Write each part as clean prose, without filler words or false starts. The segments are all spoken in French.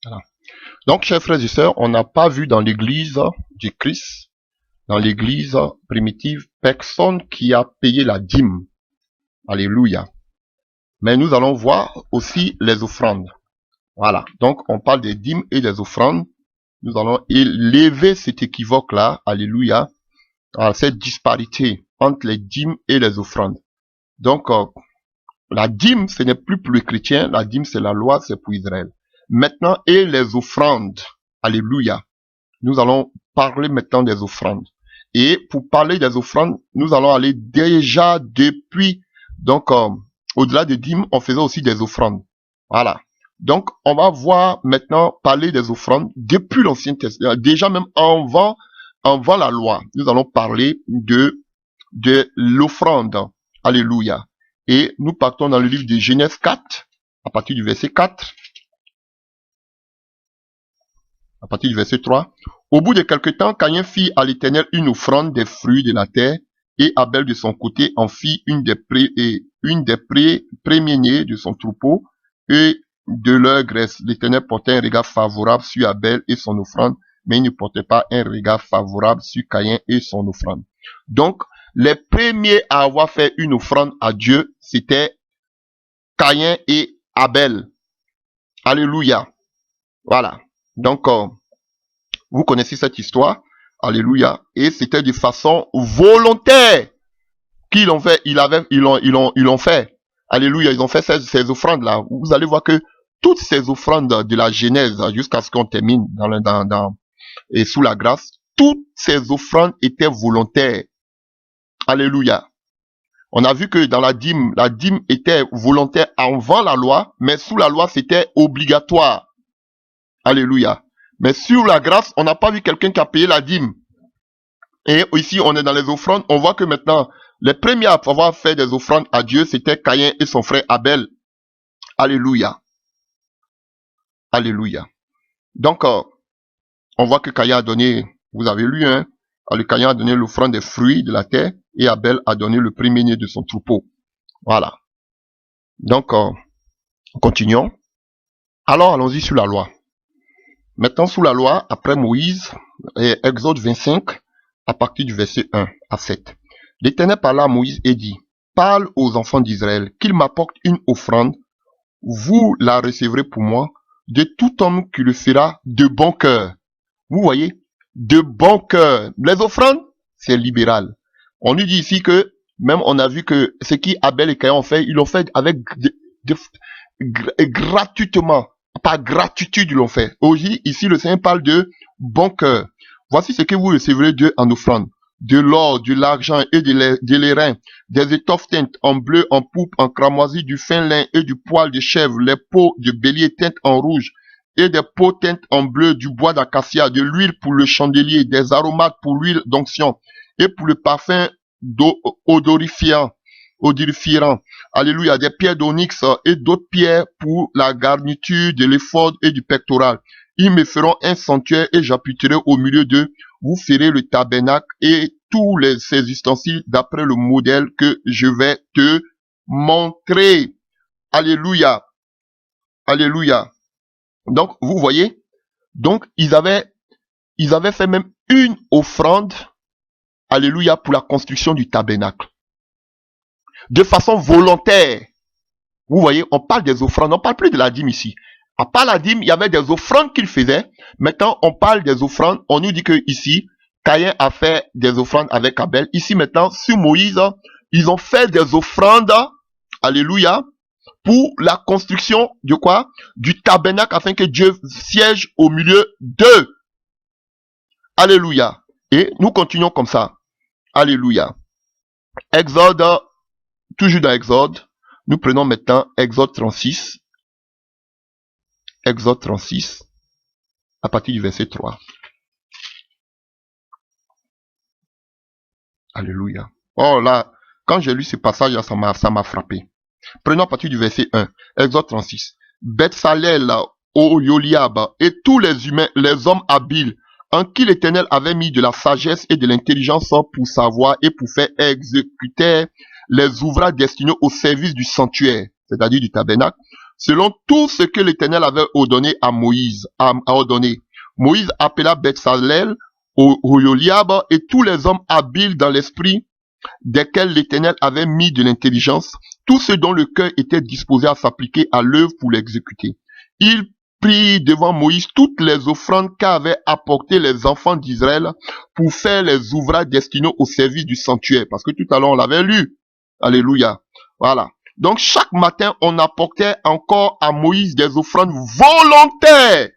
Voilà. Donc, chers frères et sœurs, on n'a pas vu dans l'église du Christ, dans l'église primitive, personne qui a payé la dîme. Alléluia. Mais nous allons voir aussi les offrandes. Voilà. Donc, on parle des dîmes et des offrandes. Nous allons élever cet équivoque-là, alléluia, à cette disparité entre les dîmes et les offrandes. Donc, la dîme, ce n'est plus pour les chrétiens, la dîme, c'est la loi, c'est pour Israël. Maintenant, et les offrandes, alléluia. Nous allons parler maintenant des offrandes. Et pour parler des offrandes, nous allons aller déjà depuis, donc, au-delà des dîmes, on faisait aussi des offrandes. Voilà. Donc, on va voir maintenant parler des offrandes depuis l'Ancien Testament. Déjà même avant la loi, nous allons parler de l'offrande. Alléluia. Et nous partons dans le livre de Genèse 4, à partir du verset 4, à partir du verset 3. Au bout de quelque temps, Caïn fit à l'Éternel une offrande des fruits de la terre, et Abel de son côté en fit une des premiers-nés de son troupeau, et de leur graisse. L'Éternel portait un regard favorable sur Abel et son offrande, mais il ne portait pas un regard favorable sur Caïn et son offrande. Donc, les premiers à avoir fait une offrande à Dieu, c'était Caïn et Abel. Alléluia. Voilà. Donc, vous connaissez cette histoire. Alléluia. Et c'était de façon volontaire qu'ils l'ont fait. Ils l'ont fait. Alléluia. Ils ont fait ces offrandes-là. Vous allez voir que toutes ces offrandes de la Genèse, jusqu'à ce qu'on termine et sous la grâce, toutes ces offrandes étaient volontaires. Alléluia. On a vu que dans la dîme était volontaire avant la loi, mais sous la loi, c'était obligatoire. Alléluia. Mais sur la grâce, on n'a pas vu quelqu'un qui a payé la dîme. Et ici, on est dans les offrandes. On voit que maintenant, les premiers à avoir fait des offrandes à Dieu, c'était Caïn et son frère Abel. Alléluia. Alléluia. Donc, on voit que Caïn a donné, vous avez lu, hein, le Caïn a donné l'offrande des fruits de la terre et Abel a donné le premier-né de son troupeau. Voilà. Donc, continuons. Alors, allons-y sur la loi. Maintenant, sous la loi, après Moïse, et Exode 25, à partir du verset 1 à 7. L'Éternel parla à Moïse et dit, parle aux enfants d'Israël qu'ils m'apportent une offrande, vous la recevrez pour moi, de tout homme qui le fera de bon cœur. Vous voyez, de bon cœur. Les offrandes, c'est libéral. On nous dit ici que, même on a vu que ce qui Abel et Caïn ont fait, ils l'ont fait avec gratuitement. Par gratitude, ils l'ont fait. Aujourd'hui, ici, le Seigneur parle de bon cœur. Voici ce que vous recevrez Dieu en offrande. De l'or, de l'argent et de l'airain, des étoffes teintes en bleu, en pourpre, en cramoisi, du fin lin et du poil de chèvre, les peaux de bélier teintes en rouge et des peaux teintes en bleu, du bois d'acacia, de l'huile pour le chandelier, des aromates pour l'huile d'onction et pour le parfum odorifiant. Alléluia, des pierres d'onyx et d'autres pierres pour la garniture de l'éphod et du pectoral. Ils me feront un sanctuaire et j'appuierai au milieu d'eux. Vous ferez le tabernacle et tous ces ustensiles d'après le modèle que je vais te montrer. Alléluia. Alléluia. Donc, vous voyez, donc ils avaient fait même une offrande, alléluia, pour la construction du tabernacle. De façon volontaire. Vous voyez, on parle des offrandes, on ne parle plus de la dîme ici. À part la dîme, il y avait des offrandes qu'il faisait. Maintenant, on parle des offrandes. On nous dit que ici, Caïn a fait des offrandes avec Abel. Ici, maintenant, sur Moïse, ils ont fait des offrandes, alléluia, pour la construction de quoi? Du tabernacle, afin que Dieu siège au milieu d'eux. Alléluia. Et nous continuons comme ça. Alléluia. Exode, toujours dans Exode, nous prenons maintenant Exode 36. Exode 36, à partir du verset 3. Alléluia. Oh là, quand j'ai lu ce passage, ça m'a frappé. Prenons à partir du verset 1. Exode 36. Betsalel, Oholiab et tous les humains, les hommes habiles, en qui l'Éternel avait mis de la sagesse et de l'intelligence pour savoir et pour faire exécuter les ouvrages destinés au service du sanctuaire, c'est-à-dire du tabernacle, selon tout ce que l'Éternel avait ordonné à Moïse, a ordonné. Moïse appela Betsalel, Oholiab et tous les hommes habiles dans l'esprit, desquels l'Éternel avait mis de l'intelligence, tous ceux dont le cœur était disposé à s'appliquer à l'œuvre pour l'exécuter. Il prit devant Moïse toutes les offrandes qu'avaient apportées les enfants d'Israël pour faire les ouvrages destinés au service du sanctuaire. Parce que tout à l'heure, on l'avait lu. Alléluia. Voilà. Donc, chaque matin, on apportait encore à Moïse des offrandes volontaires.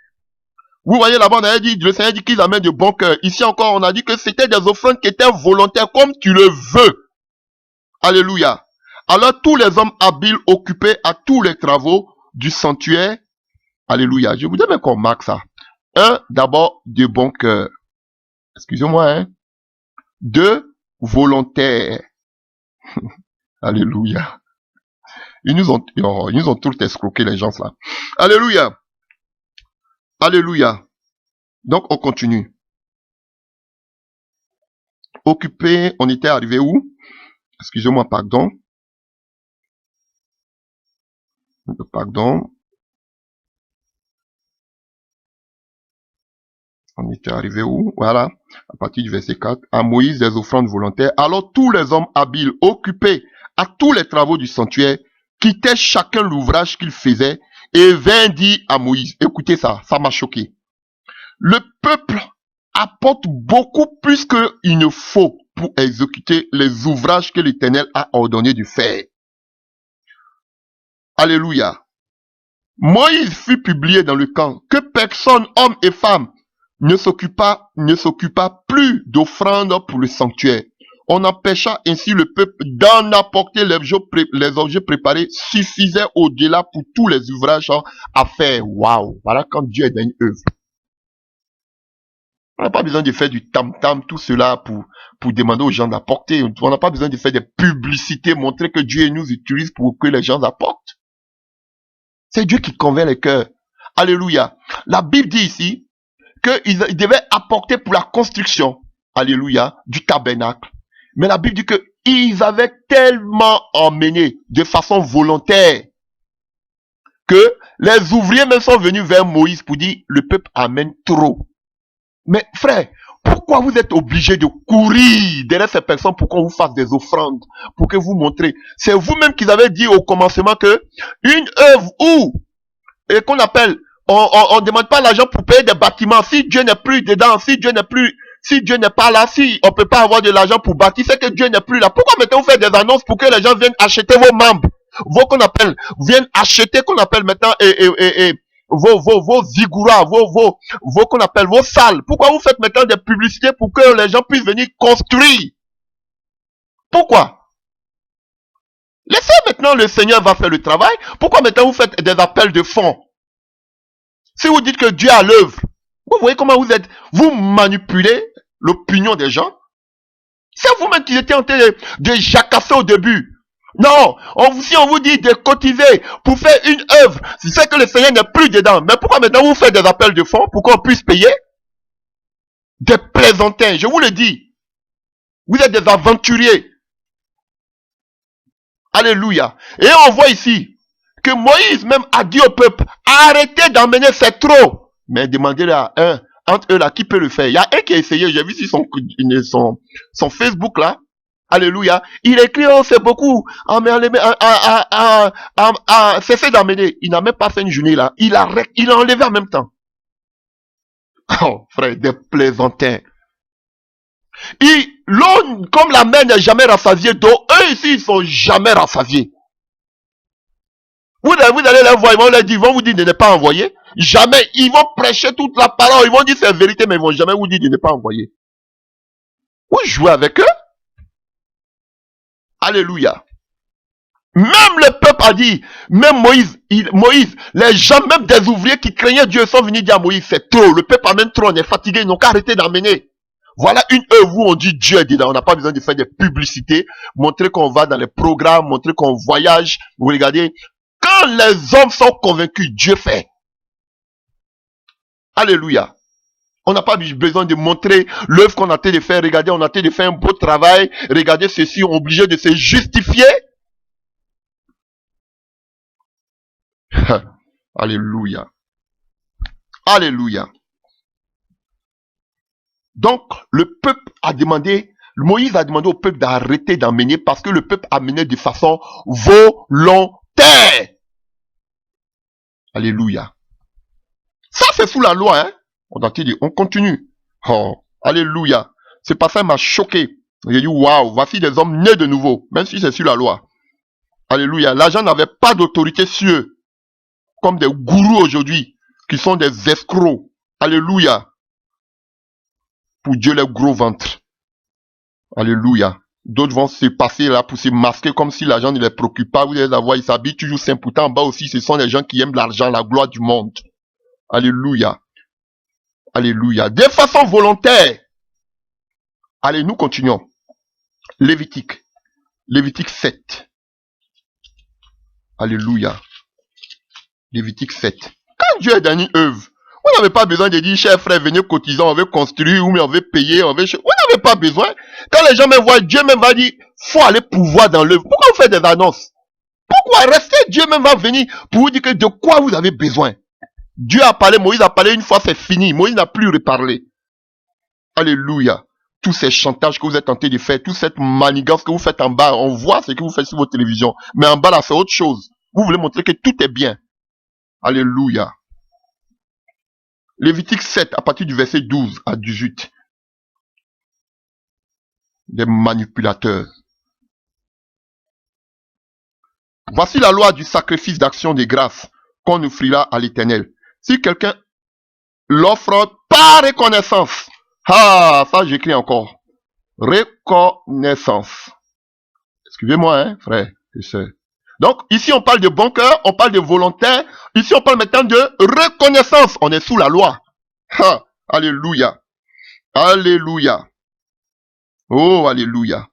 Vous voyez là-bas, on avait dit, le Seigneur dit qu'ils amènent de bon cœur. Ici encore, on a dit que c'était des offrandes qui étaient volontaires, comme tu le veux. Alléluia. Alors, tous les hommes habiles occupés à tous les travaux du sanctuaire. Alléluia. Je voudrais même qu'on marque ça. Un, d'abord, de bon cœur. Excusez-moi, hein. Deux, volontaire. Alléluia. Ils nous ont tous escroqué, les gens, là. Alléluia. Alléluia. Donc, on continue. Occupé, on était arrivé où? Excusez-moi, pardon. Pardon. On était arrivé où? Voilà. À partir du verset 4. À Moïse des offrandes volontaires. Alors tous les hommes habiles, occupés à tous les travaux du sanctuaire, quittaient chacun l'ouvrage qu'il faisait et vint dire à Moïse. Écoutez ça, ça m'a choqué. Le peuple apporte beaucoup plus qu'il ne faut pour exécuter les ouvrages que l'Éternel a ordonné de faire. Alléluia. Moïse fut publié dans le camp que personne, homme et femme, ne s'occupa plus d'offrandes pour le sanctuaire. On empêcha ainsi le peuple d'en apporter les objets préparés suffisaient au-delà pour tous les ouvrages à faire. Waouh! Voilà quand Dieu est dans une œuvre. On n'a pas besoin de faire du tam-tam, tout cela pour demander aux gens d'apporter. On n'a pas besoin de faire des publicités, montrer que Dieu nous utilise pour que les gens apportent. C'est Dieu qui convainc les cœurs. Alléluia. La Bible dit ici qu'ils devaient apporter pour la construction, alléluia, du tabernacle. Mais la Bible dit qu'ils avaient tellement emmené de façon volontaire que les ouvriers même sont venus vers Moïse pour dire, le peuple amène trop. Mais frère, pourquoi vous êtes obligés de courir derrière ces personnes pour qu'on vous fasse des offrandes, pour que vous montrez? C'est vous-même qui avez dit au commencement que une œuvre où, et qu'on appelle, on demande pas l'argent pour payer des bâtiments. Si Dieu n'est plus dedans, si Dieu n'est pas là, si on peut pas avoir de l'argent pour bâtir, c'est que Dieu n'est plus là. Pourquoi maintenant vous faites des annonces pour que les gens viennent acheter vos membres, viennent acheter qu'on appelle maintenant vos zigouras, vos qu'on appelle vos salles. Pourquoi vous faites maintenant des publicités pour que les gens puissent venir construire? Pourquoi? Laissez maintenant, le Seigneur va faire le travail. Pourquoi maintenant vous faites des appels de fonds? Si vous dites que Dieu a l'œuvre, vous voyez comment vous manipulez l'opinion des gens. C'est vous-même qui étiez en train de jacasser au début. Non, si on vous dit de cotiser pour faire une œuvre, c'est que le Seigneur n'est plus dedans. Mais pourquoi maintenant vous faites des appels de fonds pour qu'on puisse payer? Des plaisantins, je vous le dis. Vous êtes des aventuriers. Alléluia. Et on voit ici que Moïse même a dit au peuple, arrêtez d'emmener, c'est trop. Mais demandez à un, entre eux là, qui peut le faire? Il y a un qui a essayé, j'ai vu sur son Facebook là. Alléluia. Il écrit, oh, c'est beaucoup. Cessez d'emmener. Il n'a même pas fait une journée là. Il a enlevé en même temps. Oh, frère, des plaisantins. L'eau, comme la mer n'est jamais rassasiée d'eau, eux ici, ils sont jamais rassasiés. Vous allez les voir, ils vont vous dire de ne pas envoyer. Jamais. Ils vont prêcher toute la parole. Ils vont dire c'est la vérité, mais ils vont jamais vous dire de ne pas envoyer. Vous jouez avec eux. Alléluia. Même le peuple a dit, même Moïse, les gens, même des ouvriers qui craignaient Dieu sont venus dire à Moïse, c'est trop. Le peuple amène trop, on est fatigué, ils n'ont qu'à arrêter d'emmener. Voilà une œuvre où on dit Dieu est dedans. On n'a pas besoin de faire des publicités, montrer qu'on va dans les programmes, montrer qu'on voyage. Vous regardez, quand les hommes sont convaincus, Dieu fait. Alléluia. On n'a pas besoin de montrer l'œuvre qu'on a été de faire. Regardez, on a été de faire un beau travail. Regardez ceci, on est obligé de se justifier. Alléluia. Alléluia. Donc, le peuple a demandé, Moïse a demandé au peuple d'arrêter d'emmener parce que le peuple amenait de façon volontaire. Alléluia. Ça, c'est sous la loi, hein. On continue. Oh, alléluia. Ce passage m'a choqué. J'ai dit, waouh, voici des hommes nés de nouveau, même si c'est sur la loi. Alléluia. L'agent n'avait pas d'autorité sur eux, comme des gourous aujourd'hui, qui sont des escrocs. Alléluia. Pour Dieu, les gros ventres. Alléluia. D'autres vont se passer là pour se masquer comme si l'argent ne les préoccupe pas. Vous allez la voir, ils s'habillent toujours simple. Pourtant, en bas aussi, ce sont des gens qui aiment l'argent, la gloire du monde. Alléluia. Alléluia. De façon volontaire. Allez, nous continuons. Lévitique. Lévitique 7. Alléluia. Lévitique 7. Quand Dieu a donné une œuvre, vous n'avez pas besoin de dire, chers frères, venez cotiser, on veut construire, ou on veut payer, on veut... Vous n'avez pas besoin. Quand les gens me voient, Dieu même va dire, faut aller pouvoir dans l'œuvre. Pourquoi vous faites des annonces? Pourquoi rester? Dieu même va venir pour vous dire que de quoi vous avez besoin. Dieu a parlé, Moïse a parlé une fois, c'est fini. Moïse n'a plus reparlé. Alléluia. Tous ces chantages que vous êtes tentés de faire, toute cette manigance que vous faites en bas, on voit ce que vous faites sur votre télévision. Mais en bas là, c'est autre chose. Vous voulez montrer que tout est bien. Alléluia. Lévitique 7, à partir du verset 12 à 18. Des manipulateurs. Voici la loi du sacrifice d'action de grâce qu'on offrira à l'Éternel. Si quelqu'un l'offre par reconnaissance. Ah, ça j'écris encore. Reconnaissance. Excusez-moi, hein, frère et sœur. Donc, ici on parle de bon cœur, on parle de volontaire. Ici on parle maintenant de reconnaissance. On est sous la loi. Ha, alléluia. Alléluia. Oh, alléluia.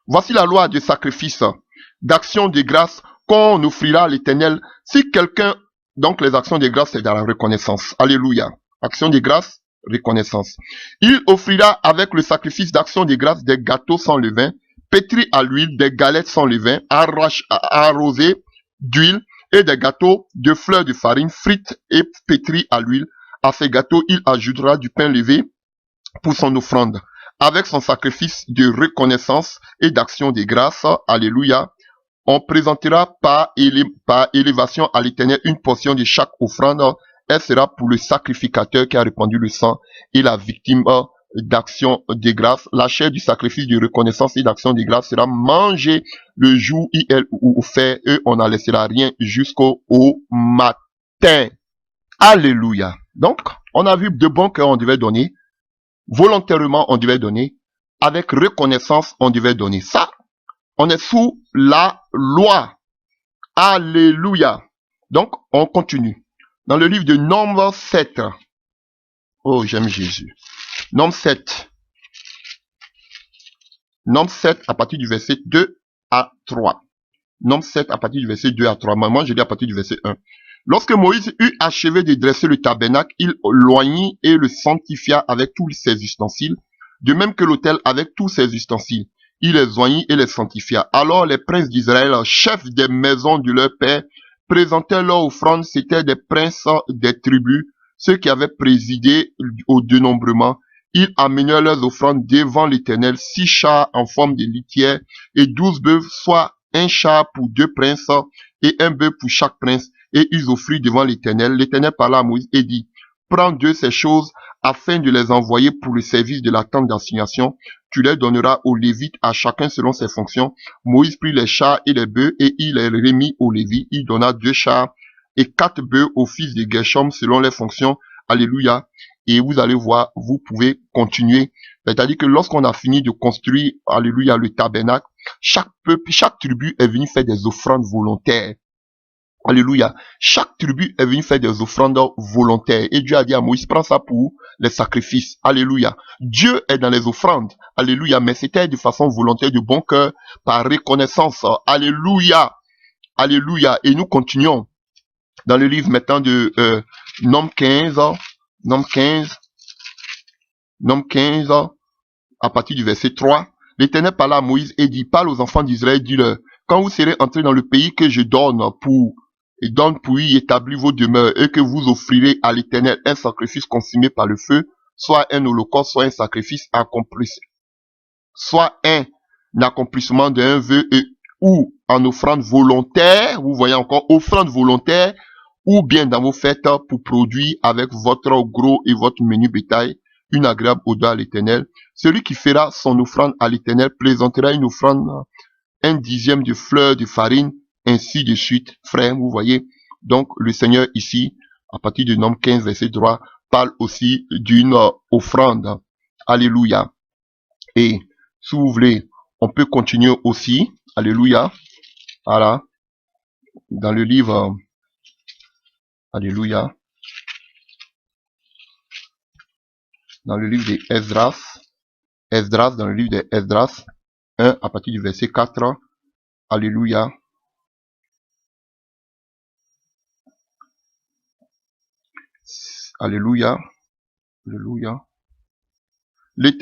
Voici la loi du sacrifice d'action de grâce qu'on offrira à l'Éternel. Si quelqu'un, donc les actions de grâce, c'est dans la reconnaissance. Alléluia. Action de grâce, reconnaissance. Il offrira avec le sacrifice d'action de grâce des gâteaux sans levain, pétris à l'huile, des galettes sans levain, arrosés d'huile et des gâteaux de fleurs de farine frites et pétris à l'huile. À ces gâteaux, il ajoutera du pain levé pour son offrande. Avec son sacrifice de reconnaissance et d'action de grâce, alléluia, on présentera par élévation à l'Éternel une portion de chaque offrande. Elle sera pour le sacrificateur qui a répandu le sang et la victime d'action de grâce. La chair du sacrifice de reconnaissance et d'action de grâce sera mangée le jour où fait et on n'en laissera rien jusqu'au matin. Alléluia. Donc, on a vu de bon cœur on devait donner, volontairement on devait donner, avec reconnaissance on devait donner. Ça, on est sous la loi. Alléluia. Donc, on continue. Dans le livre de Nombre 7. Oh, j'aime Jésus. Nombre 7. Nombre 7 à partir du verset 2 à 3. Nombre 7 à partir du verset 2 à 3. Moi, je lis à partir du verset 1. Lorsque Moïse eut achevé de dresser le tabernacle, il l'oignit et le sanctifia avec tous ses ustensiles, de même que l'autel avec tous ses ustensiles. Il les oignit et les sanctifia. Alors les princes d'Israël, chefs des maisons de leur père, présentaient leur offrande. C'étaient des princes des tribus, ceux qui avaient présidé au dénombrement. Ils amenèrent leurs offrandes devant l'Éternel, 6 chars en forme de litière et 12 bœufs, soit un char pour 2 princes et un bœuf pour chaque prince. Et ils offrirent devant l'Éternel. L'Éternel parla à Moïse et dit, prends de ces choses afin de les envoyer pour le service de la tente d'assignation. Tu les donneras aux Lévites, à chacun selon ses fonctions. Moïse prit les chars et les bœufs et il les remit aux Lévites. Il donna 2 chars et 4 bœufs aux fils de Gershom selon les fonctions. Alléluia. Et vous allez voir, vous pouvez continuer. C'est-à-dire que lorsqu'on a fini de construire, alléluia, le tabernacle, chaque peuple, chaque tribu est venu faire des offrandes volontaires. Alléluia. Chaque tribu est venue faire des offrandes volontaires. Et Dieu a dit à Moïse, prends ça pour les sacrifices. Alléluia. Dieu est dans les offrandes. Alléluia. Mais c'était de façon volontaire, de bon cœur, par reconnaissance. Alléluia. Alléluia. Et nous continuons dans le livre maintenant de Nombre 15. Nombre 15. Nombre 15. À partir du verset 3. L'Éternel parla à Moïse et dit, parle aux enfants d'Israël, dis-leur, quand vous serez entrés dans le pays que je donne pour et donne pour y établir vos demeures, et que vous offrirez à l'Éternel un sacrifice consumé par le feu, soit un holocauste, soit un sacrifice accompli, soit un accomplissement d'un vœu, ou en offrande volontaire, vous voyez encore, offrande volontaire, ou bien dans vos fêtes pour produire avec votre gros et votre menu bétail une agréable odeur à l'Éternel. Celui qui fera son offrande à l'Éternel présentera une offrande, un dixième de fleur de farine, ainsi de suite. Frère, vous voyez, donc le Seigneur ici, à partir du nombre 15, verset 3, parle aussi d'une offrande. Alléluia. Et si vous voulez, on peut continuer aussi. Alléluia. Voilà. Dans le livre, alléluia. Dans le livre de Esdras, dans le livre de Esdras, 1 à partir du verset 4. Alléluia. Alléluia. Alléluia.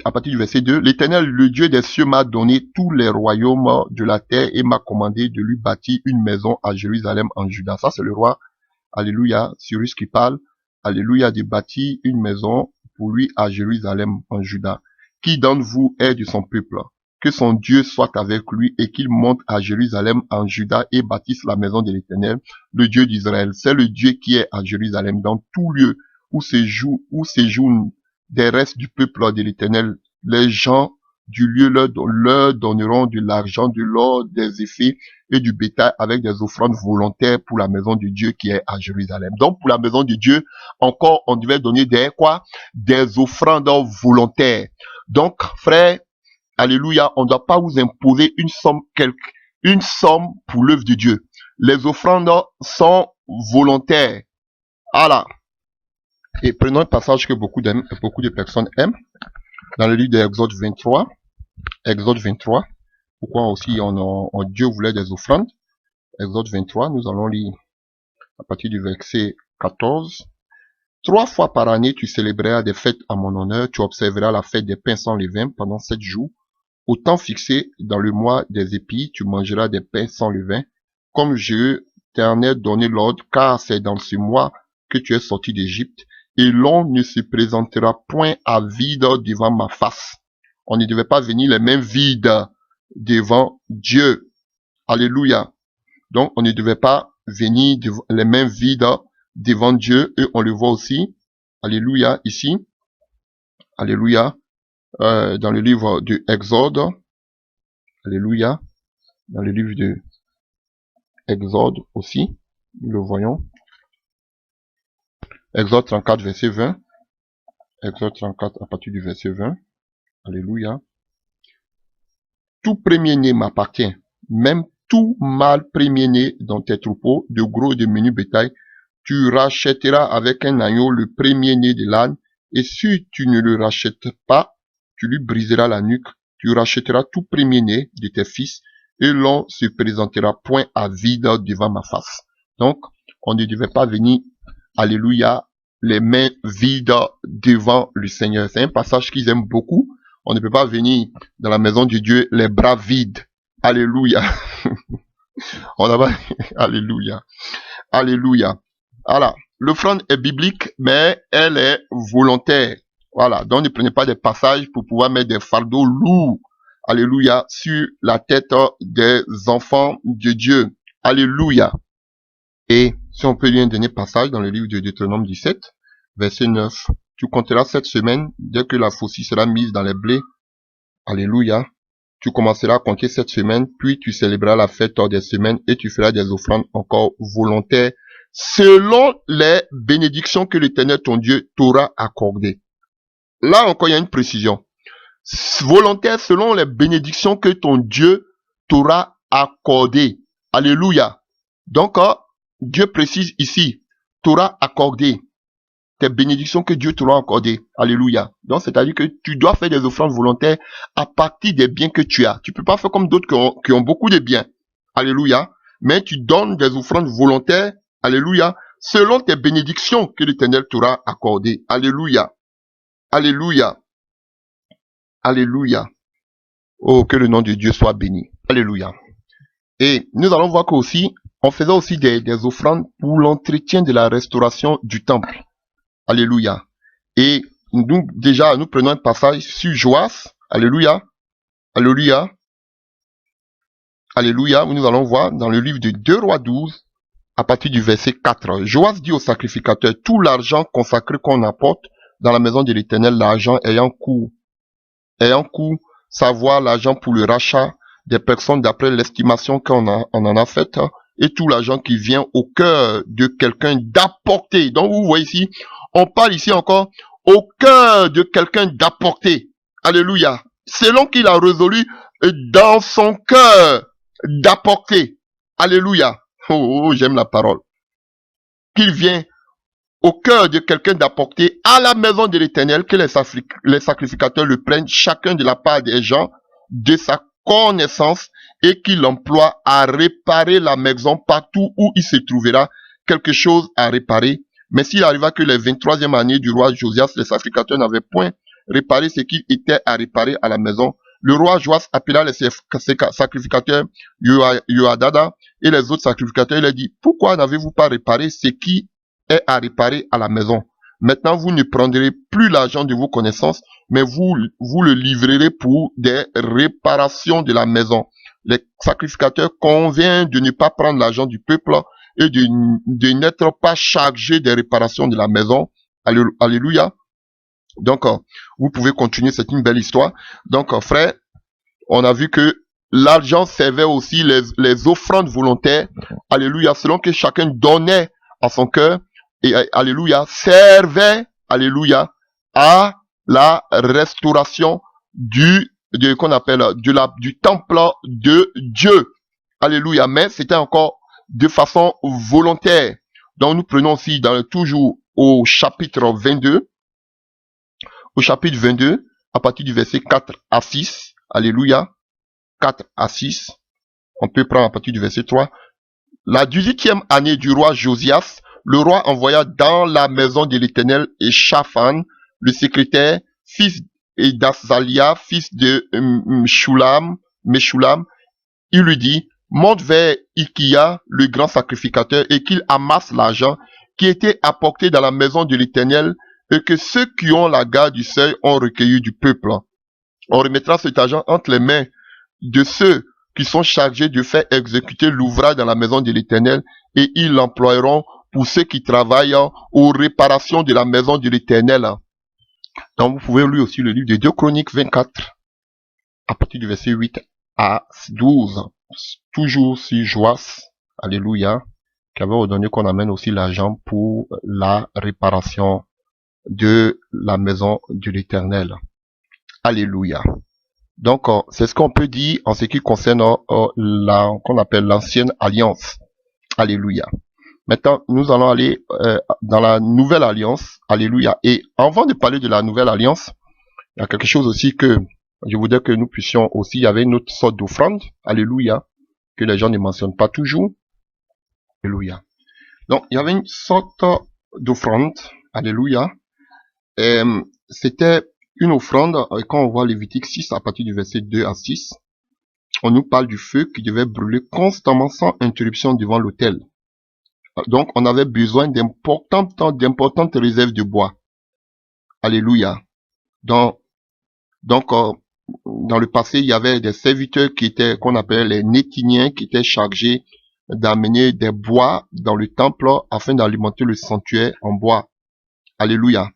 À partir du verset 2, l'Éternel, le Dieu des cieux, m'a donné tous les royaumes de la terre et m'a commandé de lui bâtir une maison à Jérusalem en Juda. Ça, c'est le roi, alléluia, Cyrus qui parle, alléluia, de bâtir une maison pour lui à Jérusalem en Juda. Qui d'entre vous est de son peuple? Que son Dieu soit avec lui et qu'il monte à Jérusalem en Juda et bâtisse la maison de l'Éternel, le Dieu d'Israël. C'est le Dieu qui est à Jérusalem, dans tout lieu où séjournent des restes du peuple de l'Éternel. Les gens du lieu leur donneront de l'argent, de l'or, des effets et du bétail avec des offrandes volontaires pour la maison de Dieu qui est à Jérusalem. Donc pour la maison de Dieu, encore on devait donner des quoi? Des offrandes volontaires. Donc frère, alléluia, on ne doit pas vous imposer une somme pour l'œuvre de Dieu. Les offrandes sont volontaires. Voilà. Et prenons un passage que beaucoup de personnes aiment, dans le livre d'Exode 23. Exode 23. Pourquoi aussi Dieu voulait des offrandes. Exode 23, nous allons lire à partir du verset 14. 3 fois par année, tu célébreras des fêtes à mon honneur. Tu observeras la fête des pains sans levain pendant 7 jours. Au temps fixé, dans le mois des épis, tu mangeras des pains sans levain, comme je t'en ai donné l'ordre, car c'est dans ce mois que tu es sorti d'Égypte. Et l'on ne se présentera point à vide devant ma face. On ne devait pas venir les mains vides devant Dieu. Alléluia. Donc, on ne devait pas venir les mains vides devant Dieu. Et on le voit aussi. Alléluia, ici. Alléluia. Dans le livre de Exode. Alléluia. Dans le livre de Exode aussi. Nous le voyons. Exode 34, verset 20. Exode 34, à partir du verset 20. Alléluia. Tout premier-né m'appartient, même tout mâle premier-né dans tes troupeaux, de gros et de menu bétail. Tu rachèteras avec un agneau le premier-né de l'âne, et si tu ne le rachètes pas, tu lui briseras la nuque. Tu rachèteras tout premier-né de tes fils, et l'on se présentera point à vide devant ma face. Donc, on ne devait pas venir, alléluia, les mains vides devant le Seigneur. C'est un passage qu'ils aiment beaucoup. On ne peut pas venir dans la maison de Dieu les bras vides. Alléluia. On a pas, alléluia. Alléluia. Voilà. L'offrande est biblique, mais elle est volontaire. Voilà. Donc ne prenez pas des passages pour pouvoir mettre des fardeaux lourds. Alléluia. Sur la tête des enfants de Dieu. Alléluia. Et si on peut lire un dernier passage dans le livre de Deutéronome 17, verset 9. Tu compteras 7 semaines dès que la faucille sera mise dans les blés. Alléluia. Tu commenceras à compter 7 semaines, puis tu célébreras la fête des semaines et tu feras des offrandes encore volontaires selon les bénédictions que l'Éternel ton Dieu t'aura accordées. Là encore, il y a une précision. Volontaire selon les bénédictions que ton Dieu t'aura accordées. Alléluia. Donc, Dieu précise ici, t'aura accordé tes bénédictions que Dieu t'aura accordées. Alléluia. Donc, c'est-à-dire que tu dois faire des offrandes volontaires à partir des biens que tu as. Tu peux pas faire comme d'autres qui ont beaucoup de biens. Alléluia. Mais tu donnes des offrandes volontaires. Alléluia. Selon tes bénédictions que l'Éternel t'aura accordées. Alléluia. Alléluia. Alléluia. Oh, que le nom de Dieu soit béni. Alléluia. Et nous allons voir qu'aussi, On faisait aussi des offrandes pour l'entretien de la restauration du temple. Alléluia. Et nous, déjà, nous prenons un passage sur Joas. Alléluia. Alléluia. Alléluia. Où nous allons voir dans le livre de 2 Rois 12, à partir du verset 4. Joas dit au sacrificateur, tout l'argent consacré qu'on apporte dans la maison de l'Éternel, l'argent ayant coût, savoir l'argent pour le rachat des personnes d'après l'estimation qu'on en a faite, et tout l'argent qui vient au cœur de quelqu'un d'apporter. Donc vous voyez ici, on parle ici encore au cœur de quelqu'un d'apporter. Alléluia. Selon qu'il a résolu dans son cœur d'apporter. Alléluia. Oh, j'aime la parole. Qu'il vient au cœur de quelqu'un d'apporter à la maison de l'Éternel, que les sacrificateurs le prennent chacun de la part des gens de sa connaissance et qu'il l'emploie à réparer la maison partout où il se trouvera quelque chose à réparer. Mais s'il arriva que les 23e année du roi Josias, les sacrificateurs n'avaient point réparé ce qu'il était à réparer à la maison, le roi Joas appela les sacrificateurs Yoadada et les autres sacrificateurs. Il leur dit, pourquoi n'avez-vous pas réparé ce qui est à réparer à la maison? Maintenant, vous ne prendrez plus l'argent de vos connaissances, mais vous le livrerez pour des réparations de la maison. Les sacrificateurs conviennent de ne pas prendre l'argent du peuple et de n'être pas chargés des réparations de la maison. Alléluia. Donc, vous pouvez continuer, c'est une belle histoire. Donc, frère, on a vu que l'argent servait aussi les offrandes volontaires. Alléluia. Selon que chacun donnait à son cœur, et alléluia, servait, alléluia, à la restauration du temple de Dieu. Alléluia. Mais c'était encore de façon volontaire. Donc, nous prenons aussi toujours au chapitre 22, à partir du verset 4 à 6, alléluia, 4 à 6, on peut prendre à partir du verset 3. La 18e année du roi Josias, le roi envoya dans la maison de l'Éternel et Shaphan, le secrétaire, fils d'Azalia, fils de Meshulam, il lui dit, monte vers Ikia, le grand sacrificateur, et qu'il amasse l'argent qui était apporté dans la maison de l'Éternel, et que ceux qui ont la garde du seuil ont recueilli du peuple. On remettra cet argent entre les mains de ceux qui sont chargés de faire exécuter l'ouvrage dans la maison de l'Éternel, et ils l'emploieront pour ceux qui travaillent aux réparations de la maison de l'Éternel. Donc vous pouvez lire aussi le livre de 2 Chroniques 24, à partir du verset 8 à 12. Toujours sur Joas, alléluia, qui avait ordonné qu'on amène aussi l'argent pour la réparation de la maison de l'Éternel. Alléluia. Donc, c'est ce qu'on peut dire en ce qui concerne qu'on appelle l'ancienne alliance. Alléluia. Maintenant, nous allons aller dans la nouvelle alliance. Alléluia. Et avant de parler de la nouvelle alliance, il y a quelque chose aussi que je voudrais que nous puissions aussi, il y avait une autre sorte d'offrande. Alléluia. Que les gens ne mentionnent pas toujours. Alléluia. Donc, il y avait une sorte d'offrande. Alléluia. C'était une offrande, quand on voit Lévitique 6 à partir du verset 2 à 6, on nous parle du feu qui devait brûler constamment sans interruption devant l'autel. Donc on avait besoin d'importantes réserves de bois. Alléluia. Donc dans le passé, il y avait des serviteurs qu'on appelait les Nétiniens, qui étaient chargés d'amener des bois dans le temple afin d'alimenter le sanctuaire en bois. Alléluia.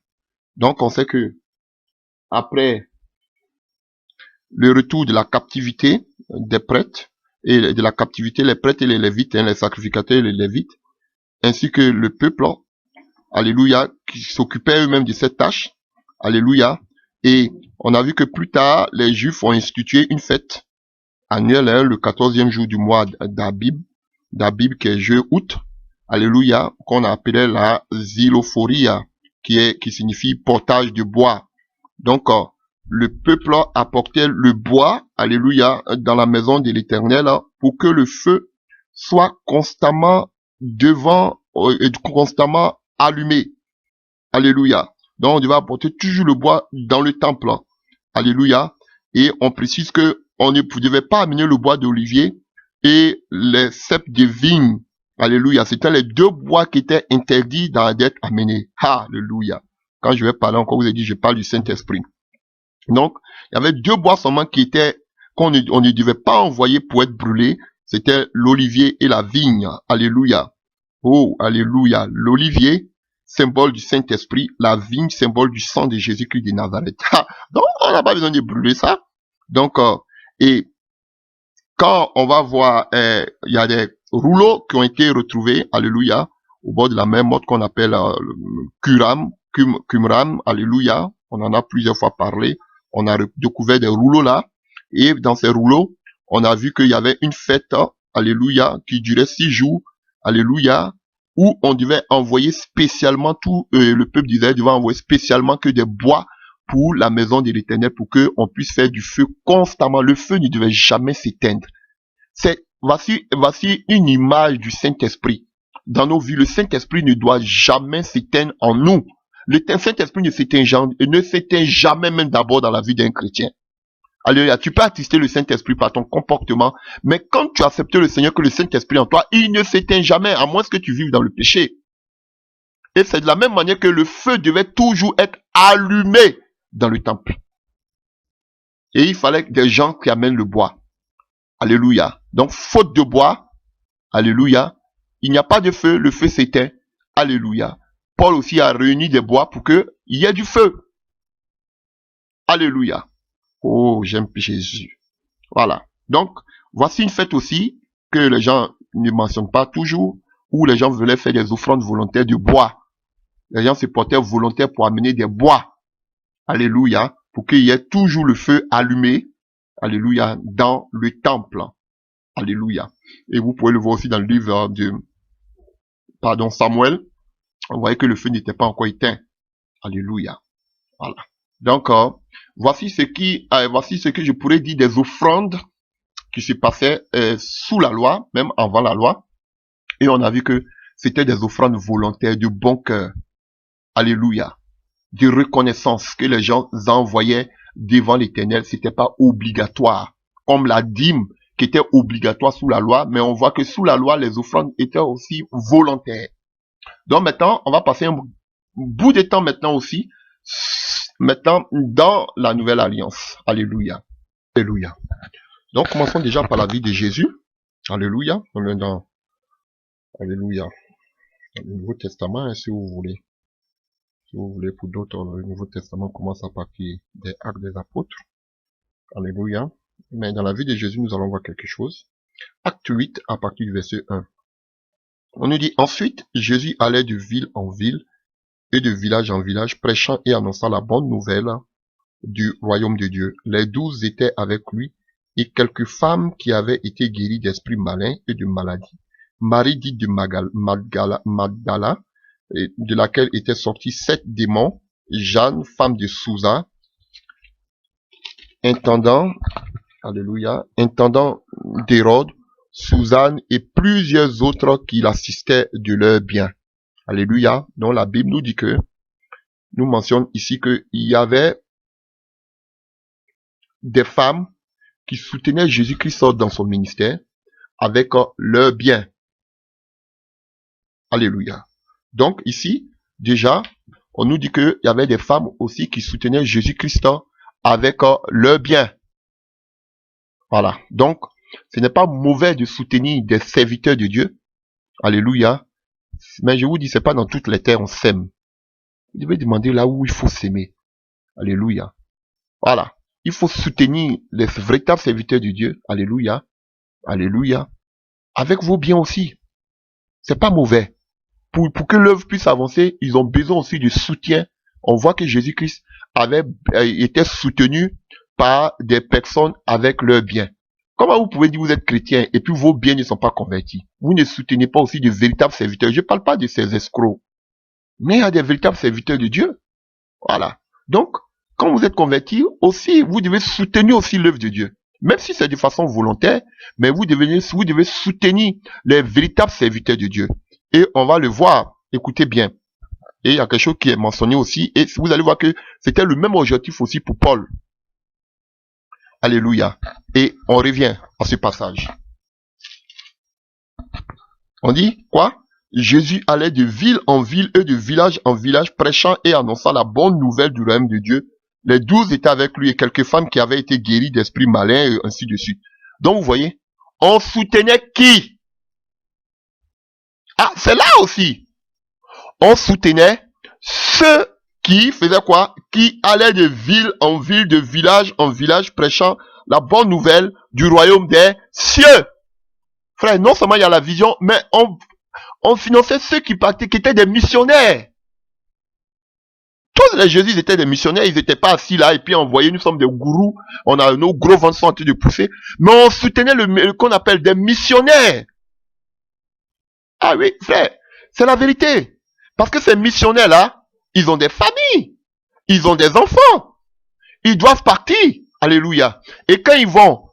Donc on sait que après le retour de la captivité des prêtres, et de la captivité, les prêtres et les lévites, les sacrificateurs et les lévites, ainsi que le peuple, alléluia, qui s'occupaient eux-mêmes de cette tâche, alléluia, et on a vu que plus tard, les Juifs ont institué une fête annuelle, le 14e jour du mois d'Abib qui est juillet août, alléluia, qu'on appelait la Zilophoria, qui signifie portage de bois. Donc, le peuple apportait le bois, alléluia, dans la maison de l'Éternel pour que le feu soit constamment constamment allumé. Alléluia. Donc, on devait apporter toujours le bois dans le temple. Alléluia. Et on précise que on ne devait pas amener le bois d'olivier et les ceps de vigne Alléluia. C'était les deux bois qui étaient interdits d'être amenés. Alléluia. Quand je vais parler encore, vous avez dit, je parle du Saint-Esprit. Donc, il y avait deux bois seulement qu'on ne devait pas envoyer pour être brûlés. C'était l'olivier et la vigne. Alléluia. Oh, alléluia. L'olivier, symbole du Saint-Esprit. La vigne, symbole du sang de Jésus-Christ de Nazareth. Donc, on n'a pas besoin de brûler ça. Donc, et quand on va voir, il y a des rouleaux qui ont été retrouvés, alléluia, au bord de la mer Morte qu'on appelle Qumran, alléluia. On en a plusieurs fois parlé. On a découvert des rouleaux là. Et dans ces rouleaux, on a vu qu'il y avait une fête, alléluia, qui durait 6 jours, alléluia, où on devait envoyer spécialement tout, le peuple d'Israël devait envoyer spécialement que des bois pour la maison de l'Éternel, pour que on puisse faire du feu constamment. Le feu ne devait jamais s'éteindre. Voici une image du Saint-Esprit. Dans nos vies, le Saint-Esprit ne doit jamais s'éteindre en nous. Le Saint-Esprit ne s'éteint jamais, même d'abord dans la vie d'un chrétien. Alléluia. Tu peux attister le Saint-Esprit par ton comportement, mais quand tu acceptes le Seigneur, que le Saint-Esprit en toi, il ne s'éteint jamais, à moins que tu vives dans le péché. Et c'est de la même manière que le feu devait toujours être allumé dans le temple. Et il fallait des gens qui amènent le bois. Alléluia. Donc, faute de bois, alléluia, il n'y a pas de feu, le feu s'éteint. Alléluia. Paul aussi a réuni des bois pour qu'il y ait du feu. Alléluia. Oh, j'aime Jésus. Voilà. Donc, voici une fête aussi que les gens ne mentionnent pas toujours, où les gens voulaient faire des offrandes volontaires de bois. Les gens se portaient volontaires pour amener des bois. Alléluia. Pour qu'il y ait toujours le feu allumé. Alléluia. Dans le temple. Alléluia. Et vous pouvez le voir aussi dans le livre de Samuel. On voyait que le feu n'était pas encore éteint. Alléluia. Voilà. Donc, voici ce que je pourrais dire des offrandes qui se passaient sous la loi, même avant la loi. Et on a vu que c'était des offrandes volontaires de bon cœur. Alléluia. De reconnaissance que les gens envoyaient devant l'Éternel. C'était pas obligatoire. Comme la dîme qui était obligatoire sous la loi, mais on voit que sous la loi, les offrandes étaient aussi volontaires. Donc maintenant, on va passer un bout de temps maintenant aussi, maintenant dans la nouvelle alliance. Alléluia. Alléluia. Donc commençons déjà par la vie de Jésus. Alléluia. On est dans Alléluia. Le Nouveau Testament, hein, si vous voulez. Si vous voulez, pour d'autres, le Nouveau Testament commence à partir des Actes des Apôtres. Alléluia. Mais dans la vie de Jésus, nous allons voir quelque chose. Acte 8, à partir du verset 1. On nous dit, ensuite, Jésus allait de ville en ville et de village en village, prêchant et annonçant la bonne nouvelle du royaume de Dieu. Les 12 étaient avec lui et quelques femmes qui avaient été guéries d'esprits malins et de maladies. Marie dite de Magdala, de laquelle étaient sortis 7 démons, Jeanne, femme de Sousa, intendant d'Hérode, Suzanne et plusieurs autres qui l'assistaient de leur bien. Alléluia. Donc la Bible nous dit nous mentionne ici qu'il y avait des femmes qui soutenaient Jésus-Christ dans son ministère avec leur bien. Alléluia. Donc ici, déjà, on nous dit qu'il y avait des femmes aussi qui soutenaient Jésus-Christ avec leur bien. Voilà. Donc, ce n'est pas mauvais de soutenir des serviteurs de Dieu. Alléluia. Mais je vous dis, c'est pas dans toutes les terres on s'aime. Vous devez demander là où il faut s'aimer. Alléluia. Voilà. Il faut soutenir les véritables serviteurs de Dieu. Alléluia. Alléluia. Avec vos biens aussi. C'est pas mauvais. Pour que l'œuvre puisse avancer, ils ont besoin aussi de soutien. On voit que Jésus-Christ avait été soutenu par des personnes avec leurs biens. Comment vous pouvez dire que vous êtes chrétien et puis vos biens ne sont pas convertis? Vous ne soutenez pas aussi de véritables serviteurs. Je ne parle pas de ces escrocs. Mais il y a des véritables serviteurs de Dieu. Voilà. Donc, quand vous êtes converti, aussi, vous devez soutenir aussi l'œuvre de Dieu. Même si c'est de façon volontaire, mais vous devez soutenir les véritables serviteurs de Dieu. Et on va le voir. Écoutez bien. Et il y a quelque chose qui est mentionné aussi. Et vous allez voir que c'était le même objectif aussi pour Paul. Alléluia. Et on revient à ce passage. On dit quoi? Jésus allait de ville en ville et de village en village, prêchant et annonçant la bonne nouvelle du royaume de Dieu. Les 12 étaient avec lui et quelques femmes qui avaient été guéries d'esprits malins et ainsi de suite. Donc vous voyez, on soutenait qui? Ah, c'est là aussi. On soutenait ceux qui faisaient quoi? Qui allaient de ville en ville, de village en village, prêchant la bonne nouvelle du royaume des cieux. Frère, non seulement il y a la vision, mais on finançait ceux qui partaient, qui étaient des missionnaires. Tous les Jésus étaient des missionnaires, ils n'étaient pas assis là et puis envoyés, nous sommes des gourous, on a nos gros ventres sont en train de pousser, mais on soutenait le qu'on appelle des missionnaires. Ah oui, frère, c'est la vérité. Parce que ces missionnaires-là, ils ont des familles, ils ont des enfants, ils doivent partir. Alléluia. Et quand ils vont,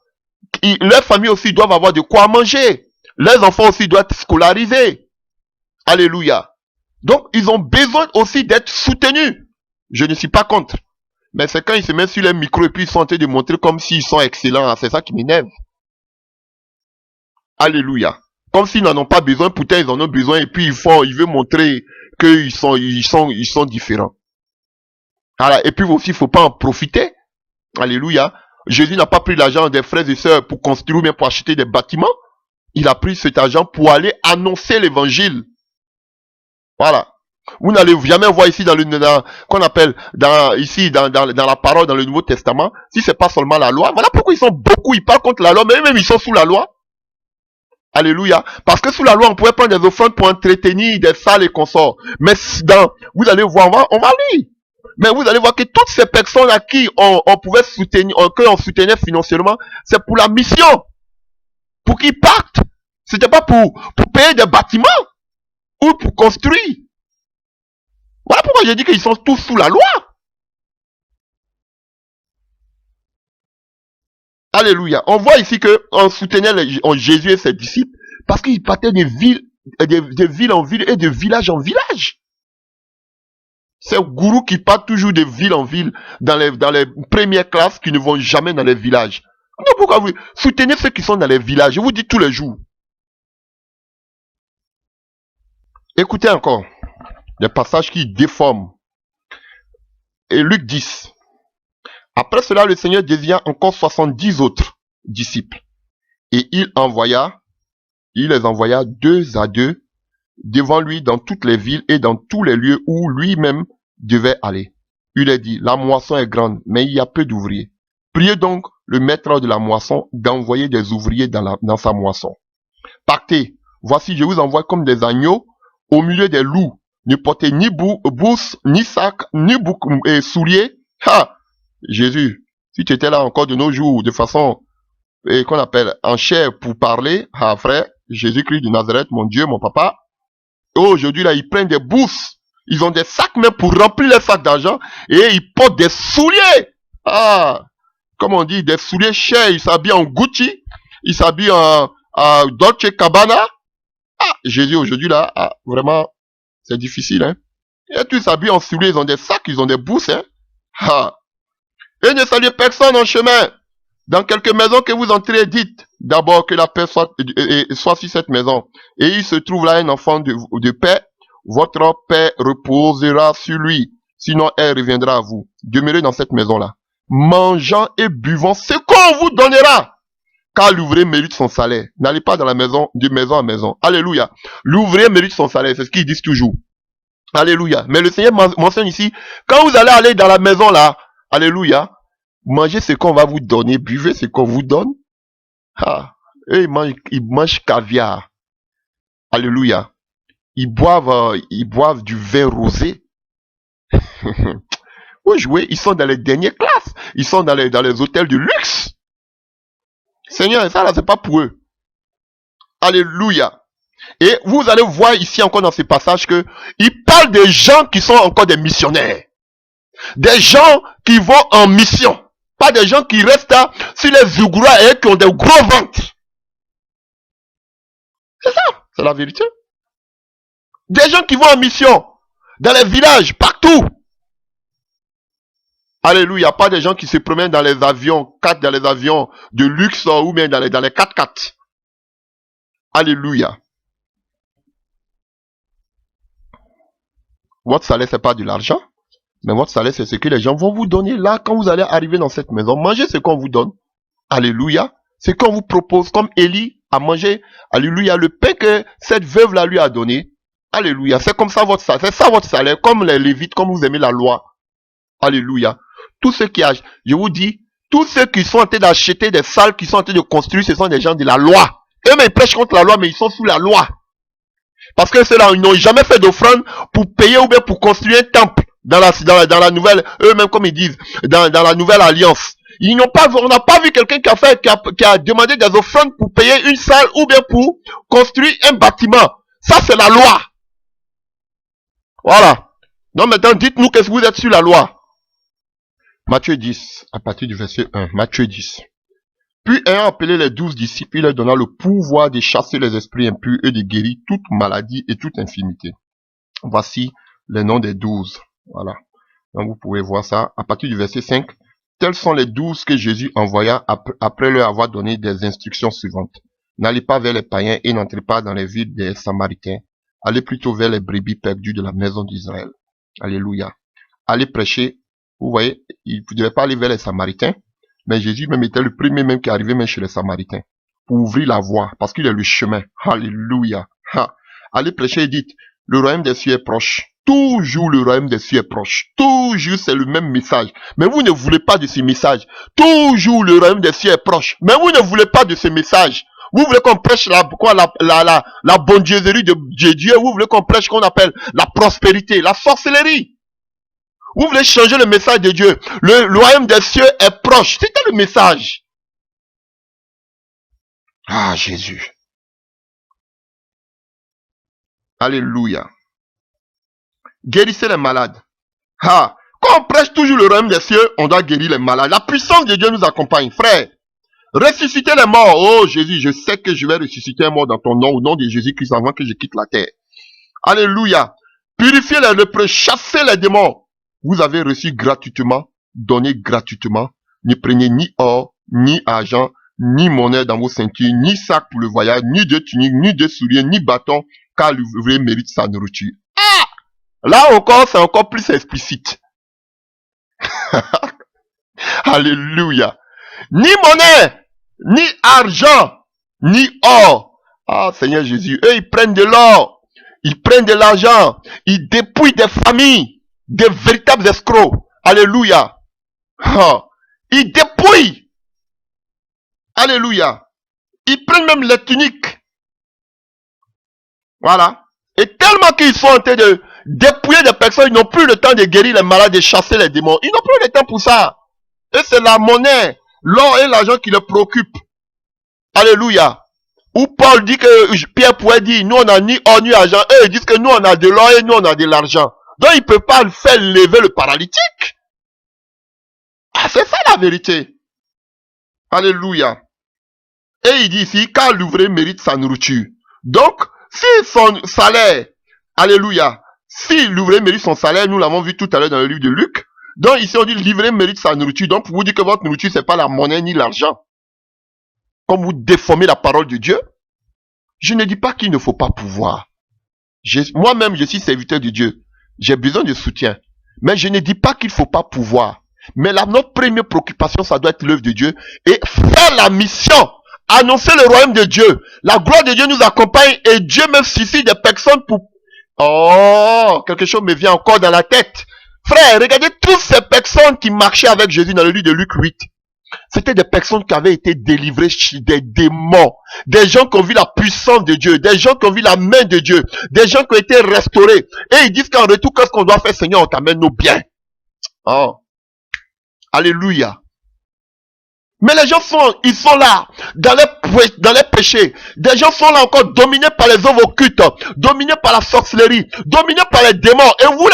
leurs familles aussi doivent avoir de quoi manger. Leurs enfants aussi doivent être scolarisés. Alléluia. Donc, ils ont besoin aussi d'être soutenus. Je ne suis pas contre. Mais c'est quand ils se mettent sur les micros et puis ils sont en train de montrer comme s'ils sont excellents. C'est ça qui m'énerve. Alléluia. Comme s'ils n'en ont pas besoin, pourtant ils en ont besoin et puis ils veulent montrer qu'ils sont différents. Voilà. Et puis aussi, il ne faut pas en profiter. Alléluia. Jésus n'a pas pris l'argent des frères et sœurs pour construire ou bien pour acheter des bâtiments. Il a pris cet argent pour aller annoncer l'évangile. Voilà. Vous n'allez jamais voir ici qu'on appelle ici dans la parole, dans le Nouveau Testament, si c'est pas seulement la loi. Voilà pourquoi ils sont beaucoup, ils parlent contre la loi, mais même ils sont sous la loi. Alléluia. Parce que sous la loi, on pouvait prendre des offrandes pour entretenir des salles et consorts. Mais vous allez voir, on va lire. Mais vous allez voir que toutes ces personnes à qui on pouvait soutenir, qu'on soutenait financièrement, c'est pour la mission. Pour qu'ils partent. C'était pas pour payer des bâtiments ou pour construire. Voilà pourquoi j'ai dit qu'ils sont tous sous la loi. Alléluia. On voit ici qu'on soutenait Jésus et ses disciples parce qu'ils partaient de ville en ville et de village en village. C'est gourous qui partent toujours de ville en ville dans les premières classes qui ne vont jamais dans les villages. Donc pourquoi vous soutenez ceux qui sont dans les villages? Je vous dis tous les jours. Écoutez encore des passages qui déforment. Et Luc 10. Après cela, le Seigneur désigna encore 70 autres disciples. Et il les envoya 2 à 2 devant lui dans toutes les villes et dans tous les lieux où lui-même devait aller. Il a dit, la moisson est grande, mais il y a peu d'ouvriers. Priez donc le maître de la moisson d'envoyer des ouvriers dans sa moisson. Partez, voici je vous envoie comme des agneaux au milieu des loups. Ne portez ni bourse, ni sac, ni souliers. Ha! Jésus, si tu étais là encore de nos jours, de façon qu'on appelle en chair pour parler, ah frère, Jésus-Christ de Nazareth, mon Dieu, mon papa, aujourd'hui là, ils prennent des bourses, ils ont des sacs même pour remplir les sacs d'argent, et ils portent des souliers. Ah, comme on dit, des souliers chers, ils s'habillent en Gucci, ils s'habillent en Dolce Gabbana. Ah, Jésus aujourd'hui là, ah, vraiment, c'est difficile, hein. Et tous ils s'habillent en souliers, ils ont des sacs, ils ont des bourses, hein. Ah. Et ne saluez personne en chemin. Dans quelque maison que vous entrez, dites d'abord que la paix soit sur cette maison. Et il se trouve là un enfant de paix. Votre paix reposera sur lui. Sinon, elle reviendra à vous. Demeurez dans cette maison-là. Mangeant et buvant ce qu'on vous donnera. Car l'ouvrier mérite son salaire. N'allez pas dans la maison, de maison à maison. Alléluia. L'ouvrier mérite son salaire. C'est ce qu'ils disent toujours. Alléluia. Mais le Seigneur mentionne ici, quand vous allez aller dans la maison là, alléluia, mangez ce qu'on va vous donner, buvez ce qu'on vous donne. Ah, eux, ils mangent caviar. Alléluia. Ils boivent du vin rosé. Oui, jouez, ils sont dans les dernières classes. Ils sont dans les hôtels de luxe. Seigneur, ça là, c'est pas pour eux. Alléluia. Et vous allez voir ici encore dans ces passages que il parle des gens qui sont encore des missionnaires. Des gens qui vont en mission. Pas des gens qui restent là sur les zougoura et qui ont des gros ventres. C'est ça, c'est la vérité. Des gens qui vont en mission. Dans les villages, partout. Alléluia. Pas des gens qui se promènent dans les avions, dans les avions de luxe ou bien dans les 4x4. Alléluia. Votre salaire, c'est pas de l'argent. Mais votre salaire, c'est ce que les gens vont vous donner là quand vous allez arriver dans cette maison. Mangez ce qu'on vous donne. Alléluia. Ce qu'on vous propose, comme Élie a mangé. Alléluia. Le pain que cette veuve-là lui a donné. Alléluia. C'est comme ça votre salaire. C'est ça votre salaire. Comme les Lévites, comme vous aimez la loi. Alléluia. Tous ceux qui achètent, je vous dis, tous ceux qui sont en train d'acheter des salles, qui sont en train de construire, ce sont des gens de la loi. Eux-mêmes, ils prêchent contre la loi, mais ils sont sous la loi. Parce que ceux-là, ils n'ont jamais fait d'offrande pour payer ou bien pour construire un temple dans la nouvelle, eux-mêmes comme ils disent, dans la nouvelle alliance. Ils n'ont pas, on n'a pas vu quelqu'un qui a demandé des offrandes pour payer une salle ou bien pour construire un bâtiment. Ça, c'est la loi. Voilà. Donc maintenant, dites-nous qu'est-ce que vous êtes sur la loi. Matthieu 10, à partir du verset 1. Matthieu 10. Puis ayant appelé les 12 disciples, il leur donna le pouvoir de chasser les esprits impurs et de guérir toute maladie et toute infirmité. Voici les noms des 12. Voilà. Donc vous pouvez voir ça. À partir du verset 5. Tels sont les 12 que Jésus envoya après leur avoir donné des instructions suivantes. N'allez pas vers les païens et n'entrez pas dans les villes des Samaritains. Allez plutôt vers les brebis perdues de la maison d'Israël. Alléluia. Allez prêcher. Vous voyez, il ne devait pas aller vers les Samaritains. Mais Jésus même était le premier même qui arrivait même chez les Samaritains. Pour ouvrir la voie. Parce qu'il est le chemin. Alléluia. Allez prêcher et dites, le royaume des cieux est proche. Toujours le royaume des cieux est proche. Toujours c'est le même message. Mais vous ne voulez pas de ce message. Toujours le royaume des cieux est proche. Mais vous ne voulez pas de ce message. Vous voulez qu'on prêche la bondieuserie de Dieu. Vous voulez qu'on prêche qu'on appelle la prospérité, la sorcellerie. Vous voulez changer le message de Dieu. Le royaume des cieux est proche. C'était le message. Ah, Jésus. Alléluia. Guérissez les malades. Quand on prêche toujours le royaume des cieux, on doit guérir les malades. La puissance de Dieu nous accompagne, frère. Ressuscitez les morts. Oh Jésus, je sais que je vais ressusciter un mort dans ton nom, au nom de Jésus-Christ avant que je quitte la terre. Alléluia. Purifiez les lépreux, chassez les démons. Vous avez reçu gratuitement, donné gratuitement. Ne prenez ni or, ni argent, ni monnaie dans vos ceintures, ni sac pour le voyage, ni de tunique, ni de souliers, ni bâton, car l'ouvrier mérite sa nourriture. Là encore, c'est encore plus explicite. Alléluia. Ni monnaie, ni argent, ni or. Ah, Seigneur Jésus, eux, ils prennent de l'or, ils prennent de l'argent, ils dépouillent des familles, des véritables escrocs. Alléluia. Ils dépouillent. Alléluia. Ils prennent même les tuniques. Voilà. Et tellement qu'ils sont en train de dépouiller des personnes, ils n'ont plus le temps de guérir les malades, de chasser les démons. Ils n'ont plus le temps pour ça. Et c'est la monnaie, l'or et l'argent qui les préoccupent. Alléluia. Où Paul dit que Pierre pourrait dire, nous on n'a ni or ni argent. Eux ils disent que nous on a de l'or et nous on a de l'argent. Donc il ne peut pas faire lever le paralytique. Ah, c'est ça la vérité. Alléluia. Et il dit ici, car l'ouvrier mérite sa nourriture. Donc, si son salaire, alléluia, si l'ouvrier mérite son salaire, nous l'avons vu tout à l'heure dans le livre de Luc. Donc ici on dit l'ouvrier mérite sa nourriture. Donc pour vous dire que votre nourriture c'est pas la monnaie ni l'argent. Comme vous déformez la parole de Dieu. Je ne dis pas qu'il ne faut pas pouvoir. Moi-même je suis serviteur de Dieu. J'ai besoin de soutien. Mais je ne dis pas qu'il ne faut pas pouvoir. Mais notre première préoccupation ça doit être l'œuvre de Dieu. Et faire la mission. Annoncer le royaume de Dieu. La gloire de Dieu nous accompagne et Dieu même suscite des personnes pour... Oh, quelque chose me vient encore dans la tête. Frère, regardez toutes ces personnes qui marchaient avec Jésus dans le livre de Luc 8. C'était des personnes qui avaient été délivrées des démons. Des gens qui ont vu la puissance de Dieu. Des gens qui ont vu la main de Dieu. Des gens qui ont été restaurés. Et ils disent qu'en retour, qu'est-ce qu'on doit faire, Seigneur? On t'amène nos biens. Oh. Alléluia. Mais les gens ils sont là, dans les péchés. Des gens sont là encore dominés par les œuvres occultes, dominés par la sorcellerie, dominés par les démons. Et vous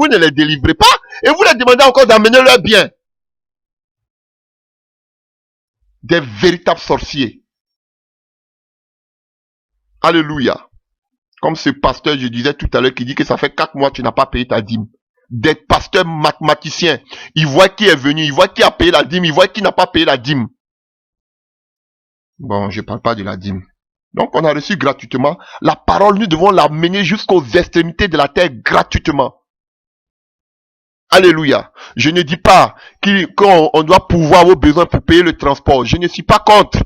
ne les délivrez pas. Et vous les demandez encore d'amener leurs biens. Des véritables sorciers. Alléluia. Comme ce pasteur, je disais tout à l'heure, qui dit que ça fait 4 mois que tu n'as pas payé ta dîme. Des pasteurs mathématiciens. Ils voient qui est venu, ils voient qui a payé la dîme, ils voient qui n'a pas payé la dîme. Bon, je ne parle pas de la dîme. Donc, on a reçu gratuitement. La parole, nous devons l'amener jusqu'aux extrémités de la terre gratuitement. Alléluia. Je ne dis pas qu'on doit pouvoir vos besoins pour payer le transport. Je ne suis pas contre.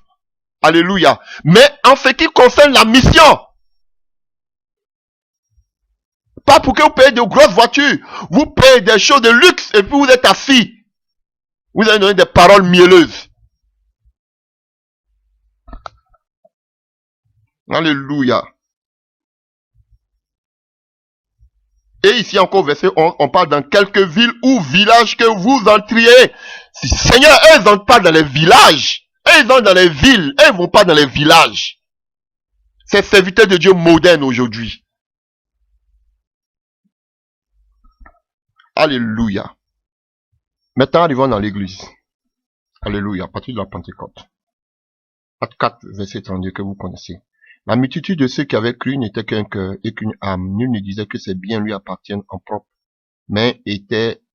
Alléluia. Mais en ce qui concerne la mission, pas pour que vous payez de grosses voitures. Vous payez des choses de luxe et puis vous êtes assis. Vous avez donné des paroles mielleuses. Alléluia. Et ici encore verset 11, on parle dans quelques villes ou villages que vous entriez. Seigneur, eux, ils n'entrent pas dans les villages. Eux, ils entrent dans les villes. Eux, ils ne vont pas dans les villages. C'est serviteur de Dieu moderne aujourd'hui. Alléluia. Maintenant, arrivons dans l'église. Alléluia, à partir de la Pentecôte. Acte 4, verset 32 que vous connaissez. La multitude de ceux qui avaient cru n'était qu'un cœur et qu'une âme. Nul ne disait que ces biens lui appartiennent en propre, mais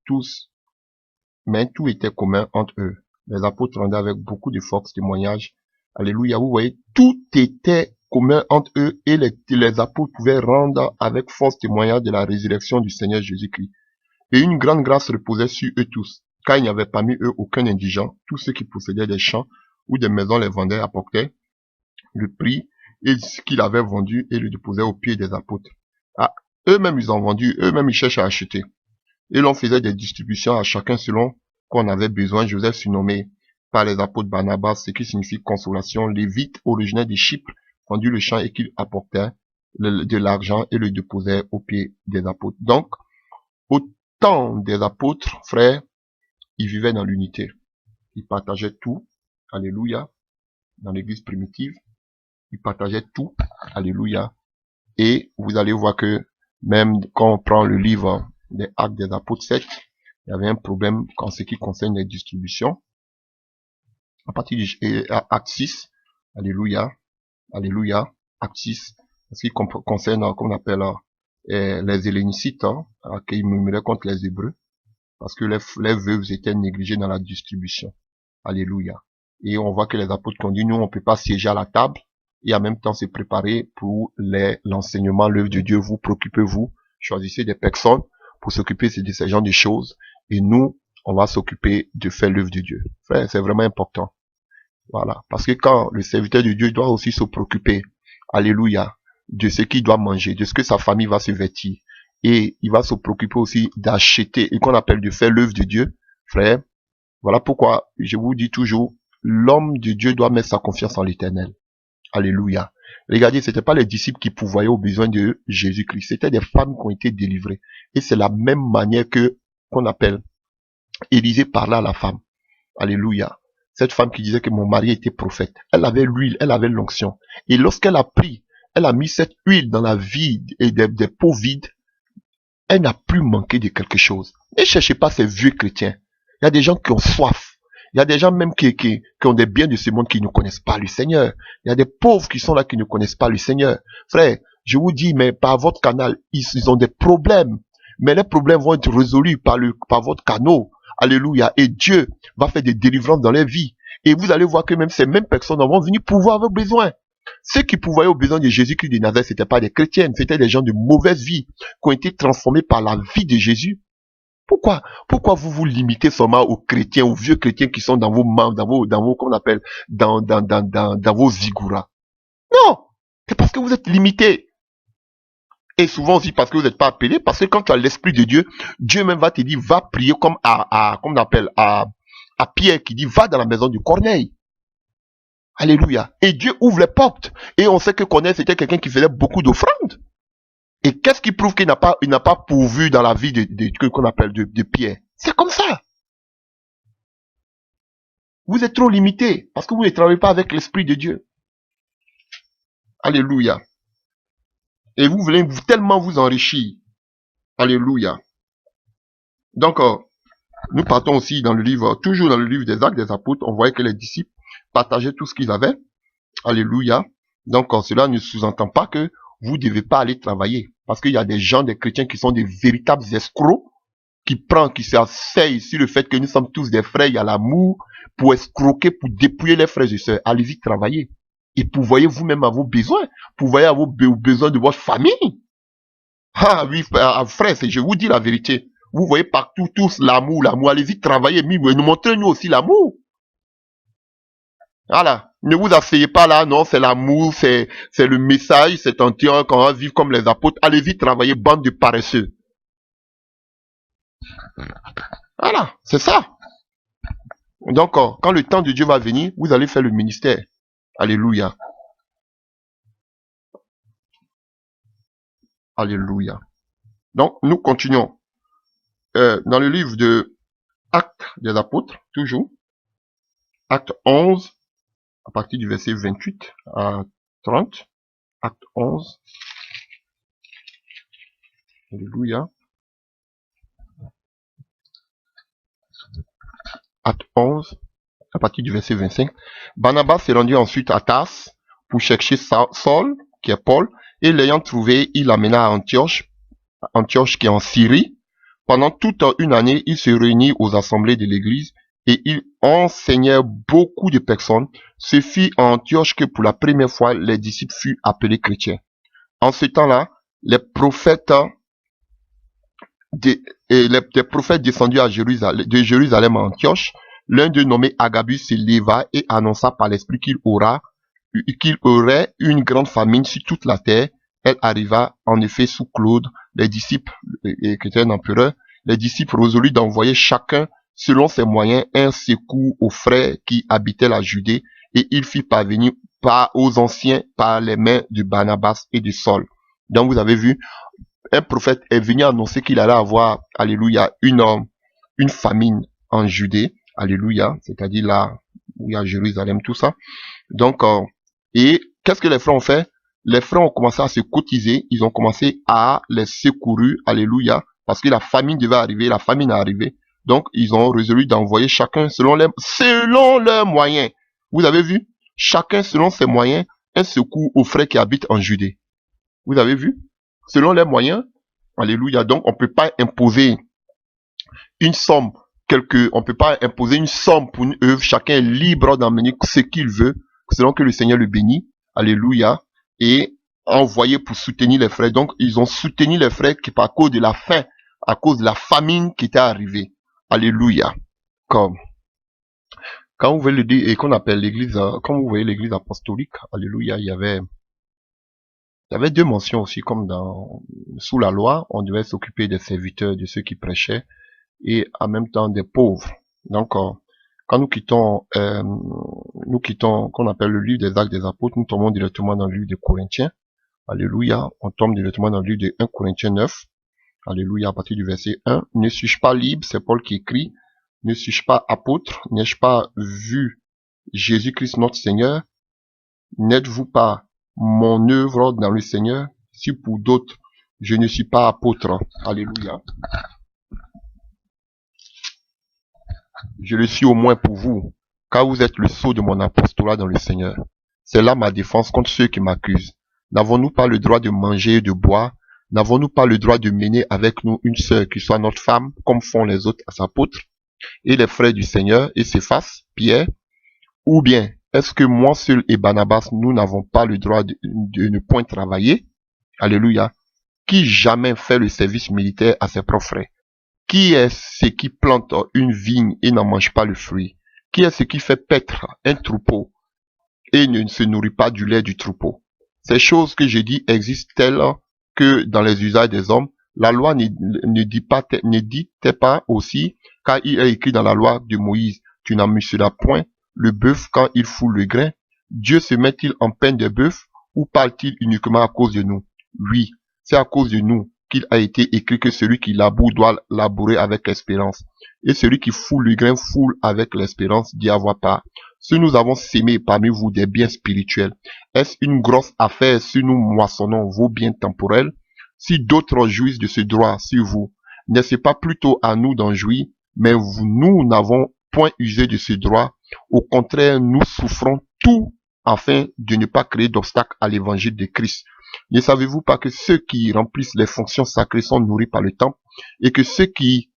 tout était commun entre eux. Les apôtres rendaient avec beaucoup de force témoignage. Alléluia, vous voyez, tout était commun entre eux et les apôtres pouvaient rendre avec force témoignage de la résurrection du Seigneur Jésus-Christ. Et une grande grâce reposait sur eux tous, car il n'y avait parmi eux aucun indigent. Tous ceux qui possédaient des champs ou des maisons les vendaient, apportaient le prix et ce qu'ils avaient vendu et le déposaient aux pieds des apôtres. Ah, eux-mêmes ils ont vendu, eux-mêmes ils cherchent à acheter. Et l'on faisait des distributions à chacun selon qu'on avait besoin. Joseph surnommé par les apôtres Barnabas, ce qui signifie consolation. Lévite, originaire de Chypre, vendit le champ et qu'il apportait de l'argent et le déposait aux pieds des apôtres. Donc, au temps des apôtres, frères, ils vivaient dans l'unité. Ils partageaient tout. Alléluia. Dans l'église primitive, ils partageaient tout. Alléluia. Et vous allez voir que même quand on prend le livre des Actes des Apôtres 7, il y avait un problème en ce qui concerne les distributions. À partir de Acte 6, alléluia, alléluia, Acte 6, ce qui concerne, comme on appelle, les Hellénicites, qui murmuraient contre les Hébreux, parce que les veuves étaient négligées dans la distribution. Alléluia. Et on voit que les apôtres ont dit, nous, on peut pas siéger à la table, et en même temps se préparer pour l'enseignement, l'œuvre de Dieu. Vous préoccupez-vous, choisissez des personnes pour s'occuper de ces genres de choses, et nous, on va s'occuper de faire l'œuvre de Dieu. Frère, c'est vraiment important. Voilà. Parce que quand le serviteur de Dieu doit aussi se préoccuper, alléluia, de ce qu'il doit manger, de ce que sa famille va se vêtir, et il va se préoccuper aussi d'acheter, et qu'on appelle de faire l'œuvre de Dieu, frère, voilà pourquoi je vous dis toujours, l'homme de Dieu doit mettre sa confiance en l'Éternel. Alléluia. Regardez, c'était pas les disciples qui pourvoyaient aux besoins de Jésus-Christ. C'était des femmes qui ont été délivrées. Et c'est la même manière qu'on appelle Élisée parla à la femme. Alléluia. Cette femme qui disait que mon mari était prophète. Elle avait l'huile, elle avait l'onction. Et lorsqu'elle a pris, elle a mis cette huile dans la vie et des pots vides, elle n'a plus manqué de quelque chose. Ne cherchez pas ces vieux chrétiens. Il y a des gens qui ont soif. Il y a des gens même qui ont des biens de ce monde qui ne connaissent pas le Seigneur. Il y a des pauvres qui sont là qui ne connaissent pas le Seigneur. Frère, je vous dis, mais par votre canal, ils ont des problèmes. Mais les problèmes vont être résolus par votre canal. Alléluia. Et Dieu va faire des délivrances dans leur vie. Et vous allez voir que même ces mêmes personnes vont venir pourvoir vos besoins. Ceux qui pourvoyaient aux besoins de Jésus-Christ de Nazareth, c'était pas des chrétiennes, c'était des gens de mauvaise vie qui ont été transformés par la vie de Jésus. Pourquoi vous vous limitez seulement aux chrétiens, aux vieux chrétiens qui sont dans vos membres, qu'on appelle, dans vos zigouras? Non! C'est parce que vous êtes limités. Et souvent aussi parce que vous n'êtes pas appelés, parce que quand tu as l'Esprit de Dieu, Dieu même va te dire, va prier comme comme on appelle, à Pierre qui dit, va dans la maison de Corneille. Alléluia. Et Dieu ouvre les portes. Et on sait que Corneille, c'était quelqu'un qui faisait beaucoup d'offrandes. Et qu'est-ce qui prouve qu'il n'a pas pourvu dans la vie qu'on appelle de Pierre? C'est comme ça. Vous êtes trop limité parce que vous ne travaillez pas avec l'Esprit de Dieu. Alléluia. Et vous voulez tellement vous enrichir. Alléluia. Donc, nous partons aussi dans le livre, toujours dans le livre des Actes des Apôtres, on voyait que les disciples partageaient tout ce qu'ils avaient. Alléluia. Donc, cela ne sous-entend pas que vous ne devez pas aller travailler. Parce qu'il y a des gens, des chrétiens qui sont des véritables escrocs, qui s'asseyent sur le fait que nous sommes tous des frères, il y a l'amour, pour escroquer, pour dépouiller les frères et sœurs. Allez-y travailler. Et pourvoyez vous-même à vos besoins. Pourvoyez à vos besoins de votre famille. Ah oui, frère, je vous dis la vérité. Vous voyez partout tous l'amour, l'amour. Allez-y, travaillez, nous montrez-nous aussi l'amour. Voilà. Ne vous asseyez pas là, non, c'est l'amour, c'est le message, c'est un tir qu'on va vivre comme les apôtres. Allez-y, travaillez, bande de paresseux. Voilà, c'est ça. Donc, quand le temps de Dieu va venir, vous allez faire le ministère. Alléluia. Alléluia. Donc, nous continuons. Dans le livre de Actes des Apôtres, toujours. Acte 11, à partir du verset 28 à 30. Acte 11. Alléluia. Acte 11, à partir du verset 25. Barnabas s'est rendu ensuite à Tars pour chercher Saul, qui est Paul, et l'ayant trouvé, il l'amena à Antioche qui est en Syrie. Pendant toute une année, il se réunit aux assemblées de l'église et il enseignait beaucoup de personnes. Ce fut à Antioche que pour la première fois, les disciples furent appelés chrétiens. En ce temps-là, les prophètes descendus de Jérusalem à Antioche, l'un d'eux nommé Agabus se leva et annonça par l'esprit qu'il aurait une grande famine sur toute la terre. Elle arriva en effet sous Claude, les disciples, qui était un empereur, les disciples résolus d'envoyer chacun selon ses moyens un secours aux frères qui habitaient la Judée, et il fit parvenir aux anciens par les mains de Barnabas et de Saul. Donc vous avez vu, un prophète est venu annoncer qu'il allait avoir, alléluia, une famine en Judée, alléluia, c'est-à-dire là où il y a Jérusalem, tout ça. Donc, et qu'est-ce que les frères ont fait? Les frères ont commencé à se cotiser, ils ont commencé à les secourir, alléluia, parce que la famine devait arriver, la famine est arrivée. Donc, ils ont résolu d'envoyer chacun selon leurs moyens. Vous avez vu? Chacun selon ses moyens, un secours aux frères qui habitent en Judée. Vous avez vu? Selon leurs moyens, alléluia. Donc, on peut pas imposer une somme, on peut pas imposer une somme pour une œuvre. Chacun est libre d'emmener ce qu'il veut, selon que le Seigneur le bénit. Alléluia. Et envoyé pour soutenir les frères. Donc, ils ont soutenu les frères qui, à cause de la faim, à cause de la famine qui était arrivée. Alléluia. Quand vous voyez le dire, et qu'on appelle l'église, comme vous voyez l'église apostolique, alléluia, il y avait deux mentions aussi, comme sous la loi, on devait s'occuper des serviteurs, de ceux qui prêchaient, et en même temps des pauvres. Donc, quand nous quittons, qu'on appelle le livre des Actes des Apôtres, nous tombons directement dans le livre des Corinthiens. Alléluia. On tombe directement dans le livre de 1 Corinthiens 9. Alléluia, à partir du verset 1. Ne suis-je pas libre, c'est Paul qui écrit. Ne suis-je pas apôtre? N'ai-je pas vu Jésus-Christ notre Seigneur? N'êtes-vous pas mon œuvre dans le Seigneur? Si pour d'autres, je ne suis pas apôtre. Alléluia. Je le suis au moins pour vous, car vous êtes le sceau de mon apostolat dans le Seigneur. C'est là ma défense contre ceux qui m'accusent. N'avons-nous pas le droit de manger et de boire? N'avons-nous pas le droit de mener avec nous une sœur qui soit notre femme, comme font les autres apôtres, et les frères du Seigneur, et Céphas, Pierre? Ou bien, est-ce que moi seul et Barnabas, nous n'avons pas le droit de ne point travailler? Alléluia. Qui jamais fait le service militaire à ses propres frères? Qui est ce qui plante une vigne et n'en mange pas le fruit? Qui est ce qui fait paître un troupeau et ne se nourrit pas du lait du troupeau? Ces choses que j'ai dit existent telles que dans les usages des hommes. La loi ne dit pas aussi, car il est écrit dans la loi de Moïse, tu n'amuseras point le bœuf quand il foule le grain. Dieu se met-il en peine des bœufs ou parle-t-il uniquement à cause de nous? Oui, c'est à cause de nous qu'il a été écrit que celui qui laboure doit labourer avec l'espérance. Et celui qui foule le grain foule avec l'espérance d'y avoir part. Si nous avons sémé parmi vous des biens spirituels, est-ce une grosse affaire si nous moissonnons vos biens temporels? Si d'autres jouissent de ce droit sur vous, n'est-ce pas plutôt à nous d'en jouir? Mais nous n'avons point usé de ce droit. Au contraire, nous souffrons tout afin de ne pas créer d'obstacle à l'évangile de Christ. Ne savez-vous pas que ceux qui remplissent les fonctions sacrées sont nourris par le temple et que ceux qui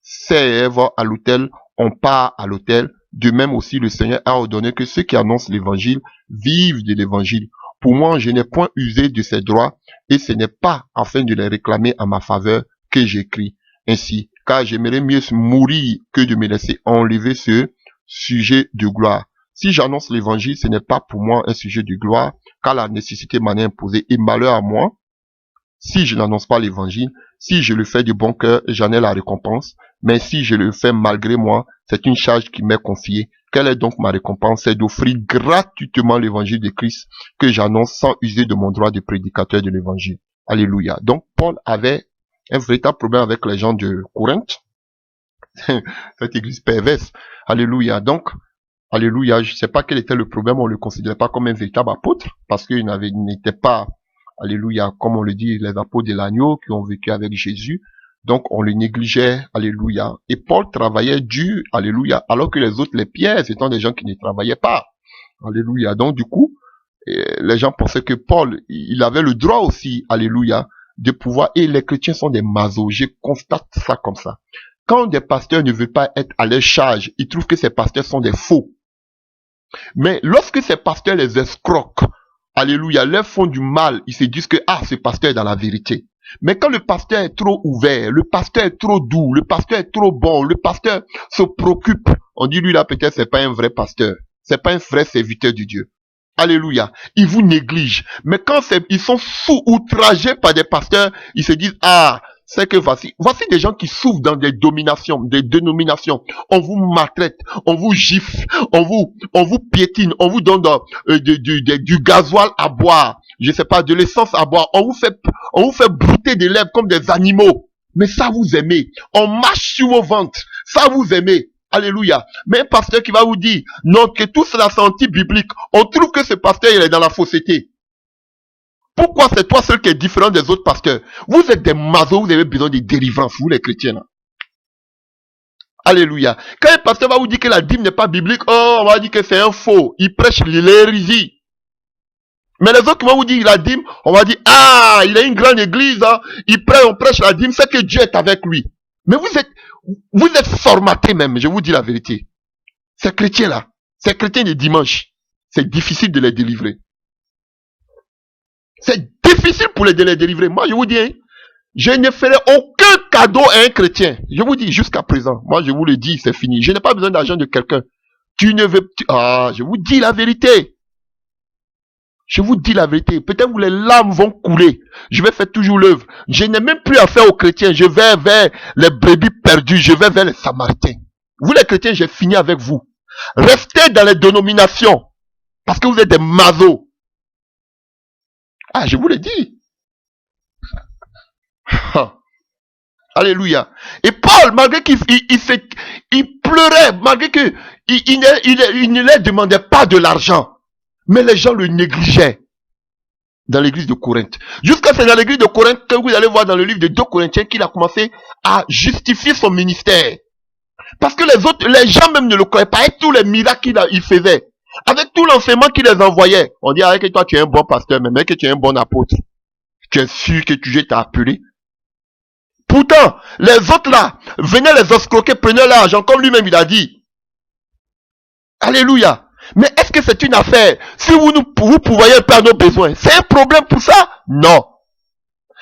servent à l'autel ont part à l'autel? De même aussi, le Seigneur a ordonné que ceux qui annoncent l'évangile vivent de l'évangile. Pour moi, je n'ai point usé de ces droits et ce n'est pas afin de les réclamer en ma faveur que j'écris ainsi, car j'aimerais mieux mourir que de me laisser enlever ce sujet de gloire. Si j'annonce l'évangile, ce n'est pas pour moi un sujet de gloire, car la nécessité m'en est imposée et malheur à moi. Si je n'annonce pas l'évangile, si je le fais de bon cœur, j'en ai la récompense. Mais si je le fais malgré moi, c'est une charge qui m'est confiée. Quelle est donc ma récompense? C'est d'offrir gratuitement l'évangile de Christ que j'annonce sans user de mon droit de prédicateur de l'évangile. Alléluia. Donc, Paul avait un véritable problème avec les gens de Corinthe. Cette église perverse. Alléluia. Donc, alléluia. Je ne sais pas quel était le problème. On ne le considérait pas comme un véritable apôtre parce qu'il n'était pas, alléluia, comme on le dit, les apôtres de l'agneau qui ont vécu avec Jésus. Donc, on le négligeait, alléluia. Et Paul travaillait dur, alléluia, alors que les autres, les pierres, étant des gens qui ne travaillaient pas. Alléluia. Donc, du coup, les gens pensaient que Paul, il avait le droit aussi, alléluia, de pouvoir, et les chrétiens sont des masos. Je constate ça comme ça. Quand des pasteurs ne veulent pas être à leur charge, ils trouvent que ces pasteurs sont des faux. Mais lorsque ces pasteurs les escroquent, alléluia, leur font du mal, ils se disent que, ah, ce pasteur est dans la vérité. Mais quand le pasteur est trop ouvert, le pasteur est trop doux, le pasteur est trop bon, le pasteur se préoccupe, on dit lui là peut-être c'est pas un vrai pasteur, c'est pas un vrai serviteur de Dieu. Alléluia. Ils vous négligent. Mais quand ils sont outragés par des pasteurs, ils se disent, ah, c'est que voici des gens qui souffrent dans des dominations, des dénominations. On vous maltraite, on vous gifle, on vous piétine, on vous donne du gasoil à boire, je sais pas, de l'essence à boire. On vous fait brouter des lèvres comme des animaux. Mais ça vous aimez. On marche sur vos ventres. Ça vous aimez. Alléluia. Mais un pasteur qui va vous dire, non, que tout cela c'est anti-biblique. On trouve que ce pasteur, il est dans la fausseté. Pourquoi c'est toi seul qui est différent des autres pasteurs? Vous êtes des masos, vous avez besoin de délivrance, vous les chrétiens là. Alléluia. Quand un pasteur va vous dire que la dîme n'est pas biblique, oh, on va dire que c'est un faux. Il prêche l'hérésie. Mais les autres qui vont vous dire la dîme, on va dire, ah, il a une grande église, hein. On prêche la dîme, c'est que Dieu est avec lui. Mais vous êtes formatés même, je vous dis la vérité. Ces chrétiens là, ces chrétiens de dimanche, c'est difficile de les délivrer. C'est difficile pour les délivrer. Moi, je vous dis, hein, je ne ferai aucun cadeau à un chrétien. Je vous dis jusqu'à présent. Moi, je vous le dis, c'est fini. Je n'ai pas besoin d'argent de quelqu'un. Je vous dis la vérité. Je vous dis la vérité. Peut-être que les larmes vont couler. Je vais faire toujours l'œuvre. Je n'ai même plus affaire aux chrétiens. Je vais vers les brebis perdues. Je vais vers les Samaritains. Vous les chrétiens, j'ai fini avec vous. Restez dans les dénominations. Parce que vous êtes des masos. Ah, je vous l'ai dit. Alléluia. Et Paul, malgré qu'il pleurait, malgré qu'il ne leur demandait pas de l'argent, mais les gens le négligeaient dans l'église de Corinthe. Jusqu'à ce que dans l'église de Corinthe, que vous allez voir dans le livre de 2 Corinthiens, qu'il a commencé à justifier son ministère. Parce que les gens même ne le croyaient pas, avec tous les miracles qu'il faisait, avec tout l'enseignement qu'il les envoyait. On dit, que toi tu es un bon pasteur, mais que tu es un bon apôtre. Tu es sûr que Dieu t'a appelé. Pourtant, les autres là, venaient les escroquer, prenaient l'argent, comme lui-même il a dit. Alléluia. Mais est-ce que c'est une affaire? Si vous pourvoyez pas nos besoins, c'est un problème pour ça? Non.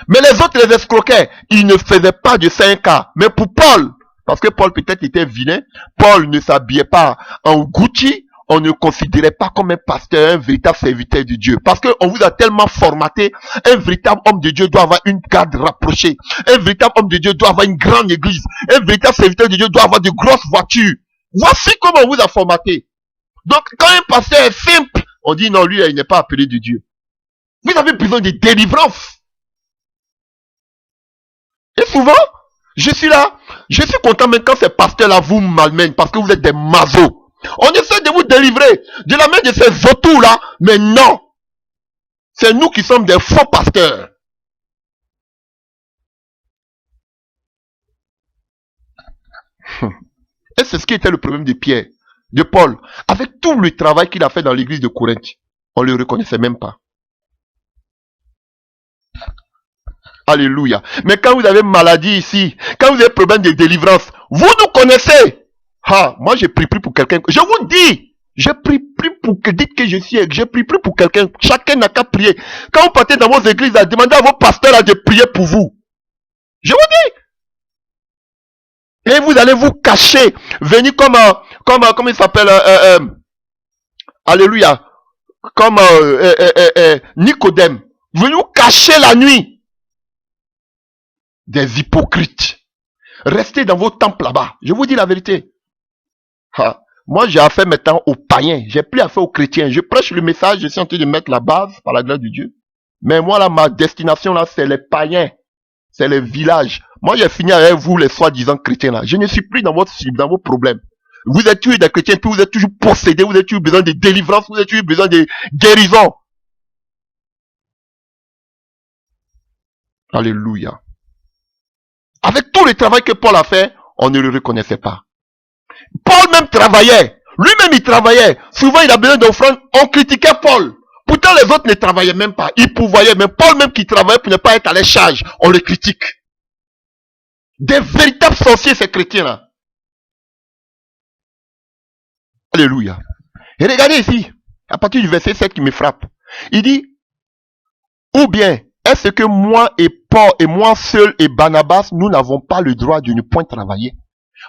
Mais les autres les escroquaient, ils ne faisaient pas de 5 cas. Mais pour Paul, parce que Paul peut-être était vilain, Paul ne s'habillait pas en Gucci, on ne considérait pas comme un pasteur, un véritable serviteur de Dieu. Parce qu'on vous a tellement formaté, un véritable homme de Dieu doit avoir une garde rapprochée. Un véritable homme de Dieu doit avoir une grande église. Un véritable serviteur de Dieu doit avoir de grosses voitures. Voici comment on vous a formaté. Donc, quand un pasteur est simple, on dit non, lui, il n'est pas appelé de Dieu. Vous avez besoin de délivrance. Et souvent, je suis là, je suis content même quand ces pasteurs-là vous malmènent parce que vous êtes des masos. On essaie de vous délivrer de la main de ces autours-là, mais non. C'est nous qui sommes des faux pasteurs. Et c'est ce qui était le problème de Pierre, de Paul. Avec tout le travail qu'il a fait dans l'église de Corinthe, on ne le reconnaissait même pas. Alléluia. Mais quand vous avez maladie ici, quand vous avez problème de délivrance, vous nous connaissez. Ah, moi j'ai pris pour quelqu'un. Je vous dis, j'ai pris pour que dites que je suis, j'ai pris pour quelqu'un. Chacun n'a qu'à prier. Quand vous partez dans vos églises, demandez à vos pasteurs de prier pour vous. Je vous dis. Et vous allez vous cacher, venir comme comment il s'appelle, alléluia, comme Nicodème. Venez vous cacher la nuit. Des hypocrites. Restez dans vos temples là-bas. Je vous dis la vérité. Ah. Moi, j'ai affaire maintenant aux païens. J'ai plus affaire aux chrétiens. Je prêche le message, je suis en train de mettre la base par la grâce de Dieu. Mais moi, là, ma destination, là, c'est les païens. C'est les villages. Moi, j'ai fini avec vous, les soi-disant chrétiens, là. Je ne suis plus dans vos problèmes. Vous êtes toujours des chrétiens, puis vous êtes toujours possédés, vous avez toujours besoin de délivrance, vous avez toujours besoin de guérison. Alléluia. Avec tout le travail que Paul a fait, on ne le reconnaissait pas. Paul même travaillait. Lui-même, il travaillait. Souvent, il a besoin d'offrandes. On critiquait Paul. Pourtant, les autres ne travaillaient même pas. Ils pourvoyaient. Mais Paul même qui travaillait pour ne pas être à la charge, on le critique. Des véritables sorciers, ces chrétiens-là. Alléluia. Et regardez ici, à partir du verset 7 qui me frappe. Il dit, ou bien, est-ce que moi et Paul et moi seul et Barnabas, nous n'avons pas le droit de ne point travailler?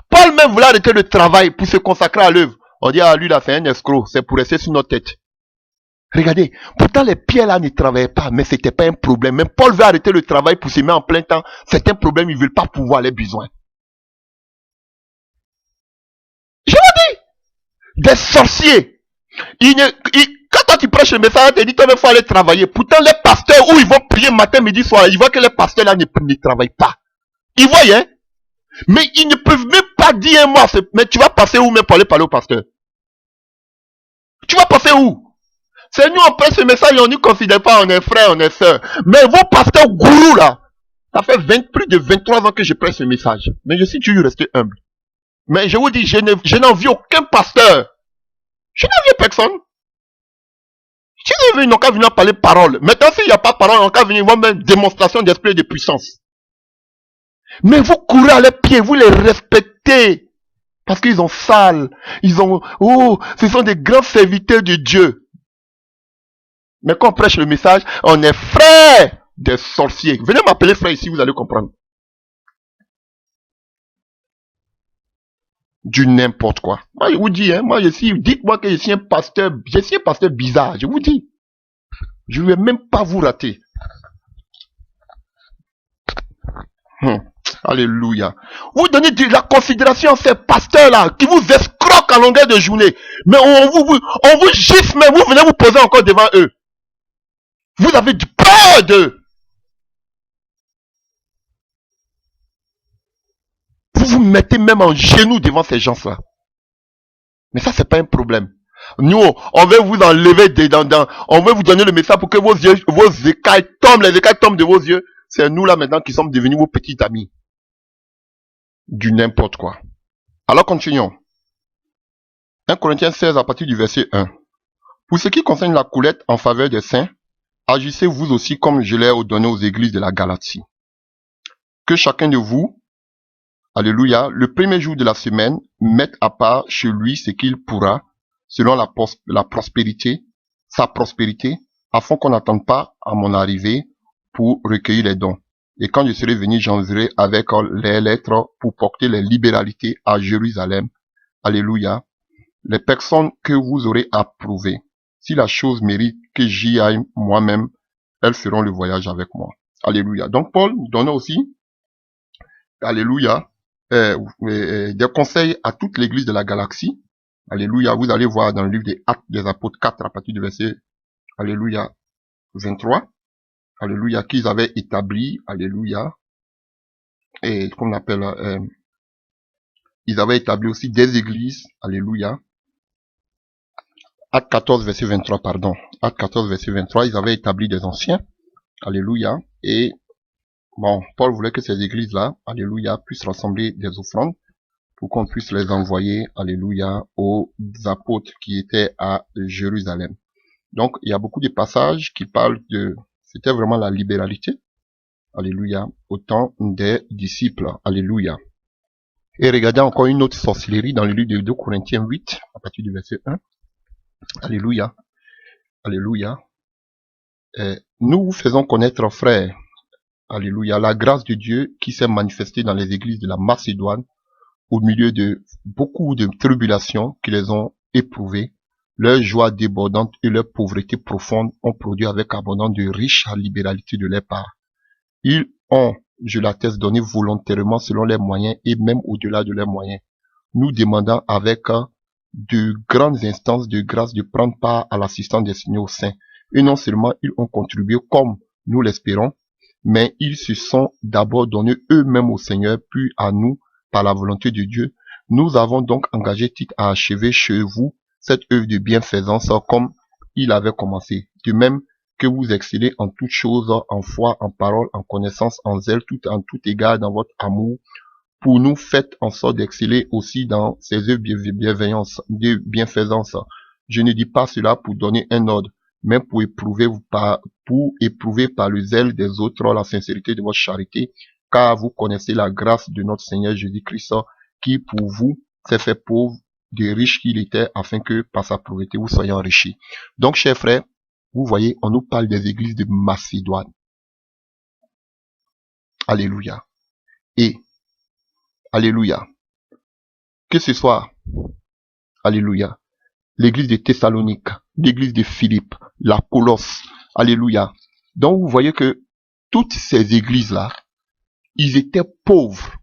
Paul même voulait arrêter le travail pour se consacrer à l'œuvre. On dit, ah, lui là, c'est un escroc, c'est pour rester sur notre tête. Regardez, pourtant les pierres là ne travaillaient pas, mais c'était pas un problème. Même Paul veut arrêter le travail pour se mettre en plein temps. C'est un problème, ils veulent pas pouvoir les besoins. Je vous dis, des sorciers. Quand toi tu prêches le message, tu dis, toi il faut aller travailler. Pourtant les pasteurs où ils vont prier matin, midi, soir, ils voient que les pasteurs là ne travaillent pas. Ils voient, hein? Mais ils ne peuvent même pas dire un mot. Mais tu vas passer où même pour aller parler au pasteur? Tu vas passer où? C'est nous, on presse ce message, on ne nous considère pas, on est frère, on est soeur. Mais vos pasteurs gourous là, ça fait plus de 23 ans que je presse ce message. Mais je suis toujours resté humble. Mais je vous dis, je n'envie aucun pasteur. Je n'envie personne. Si ils n'ont qu'à venir parler parole. Maintenant, s'il n'y a pas parole, ils n'ont qu'à venir voir même démonstration d'esprit et de puissance. Mais vous courez à leurs pieds, vous les respectez. Parce qu'ils ont sale. Ils ont, oh, ce sont des grands serviteurs de Dieu. Mais quand on prêche le message, on est frères des sorciers. Venez m'appeler frère ici, vous allez comprendre. Du n'importe quoi. Moi, je vous dis, hein, dites-moi que je suis un pasteur bizarre, je vous dis. Je ne vais même pas vous rater. Alléluia. Vous donnez de la considération à ces pasteurs-là, qui vous escroquent à longueur de journée. Mais on vous gifle, mais vous venez vous poser encore devant eux. Vous avez du peur d'eux. Vous vous mettez même en genoux devant ces gens-là. Mais ça, c'est pas un problème. Nous, on veut vous enlever on veut vous donner le message pour que vos écailles tombent, les écailles tombent de vos yeux. C'est nous là maintenant qui sommes devenus vos petits amis. Du n'importe quoi. Alors continuons. 1 Corinthiens 16 à partir du verset 1. Pour ce qui concerne la collecte en faveur des saints, agissez vous aussi comme je l'ai ordonné aux églises de la Galatie. Que chacun de vous, alléluia, le premier jour de la semaine, mette à part chez lui ce qu'il pourra, selon la prospérité, sa prospérité, afin qu'on n'attende pas à mon arrivée pour recueillir les dons. Et quand je serai venu, j'enverrai avec les lettres pour porter les libéralités à Jérusalem. Alléluia. Les personnes que vous aurez approuvées, si la chose mérite que j'y aille moi-même, elles feront le voyage avec moi. Alléluia. Donc Paul donne aussi, alléluia, des conseils à toute l'église de la galaxie. Alléluia. Vous allez voir dans le livre des Actes des Apôtres 4 à partir du verset, alléluia, 23. Alléluia, qu'ils avaient établi, alléluia, et qu'on appelle, ils avaient établi aussi des églises, alléluia. Acte 14, verset 23, pardon. Acte 14, verset 23, ils avaient établi des anciens, alléluia, et bon, Paul voulait que ces églises-là, alléluia, puissent rassembler des offrandes pour qu'on puisse les envoyer, alléluia, aux apôtres qui étaient à Jérusalem. Donc, il y a beaucoup de passages qui parlent c'était vraiment la libéralité, alléluia, au temps des disciples, alléluia. Et regardez encore une autre sorcellerie dans le livre de 2 Corinthiens 8, à partir du verset 1. Alléluia. Alléluia. Nous vous faisons connaître, frères, alléluia, la grâce de Dieu qui s'est manifestée dans les églises de la Macédoine au milieu de beaucoup de tribulations qui les ont éprouvées. Leur joie débordante et leur pauvreté profonde ont produit avec abondance de riches libéralités de leur part. Ils ont, je l'atteste, donné volontairement selon leurs moyens et même au-delà de leurs moyens, nous demandant avec de grandes instances de grâce de prendre part à l'assistance destinée aux saints. Et non seulement ils ont contribué comme nous l'espérons, mais ils se sont d'abord donnés eux-mêmes au Seigneur, puis à nous par la volonté de Dieu. Nous avons donc engagé Tite à achever chez vous cette œuvre de bienfaisance comme il avait commencé. De même que vous excellez en toutes choses, en foi, en parole, en connaissance, en zèle, en tout égard dans votre amour. Pour nous, faites en sorte d'exceller aussi dans ces œuvres de bienfaisance. Je ne dis pas cela pour donner un ordre, mais pour éprouver par le zèle des autres la sincérité de votre charité, car vous connaissez la grâce de notre Seigneur Jésus-Christ, qui pour vous s'est fait pauvre, de riche qu'il était, afin que par sa pauvreté vous soyez enrichis. Donc, chers frères, vous voyez, on nous parle des églises de Macédoine. Alléluia. Et, alléluia, que ce soit, alléluia, l'église de Thessalonique, l'église de Philippe, la Colosse, alléluia. Donc vous voyez que toutes ces églises-là, ils étaient pauvres.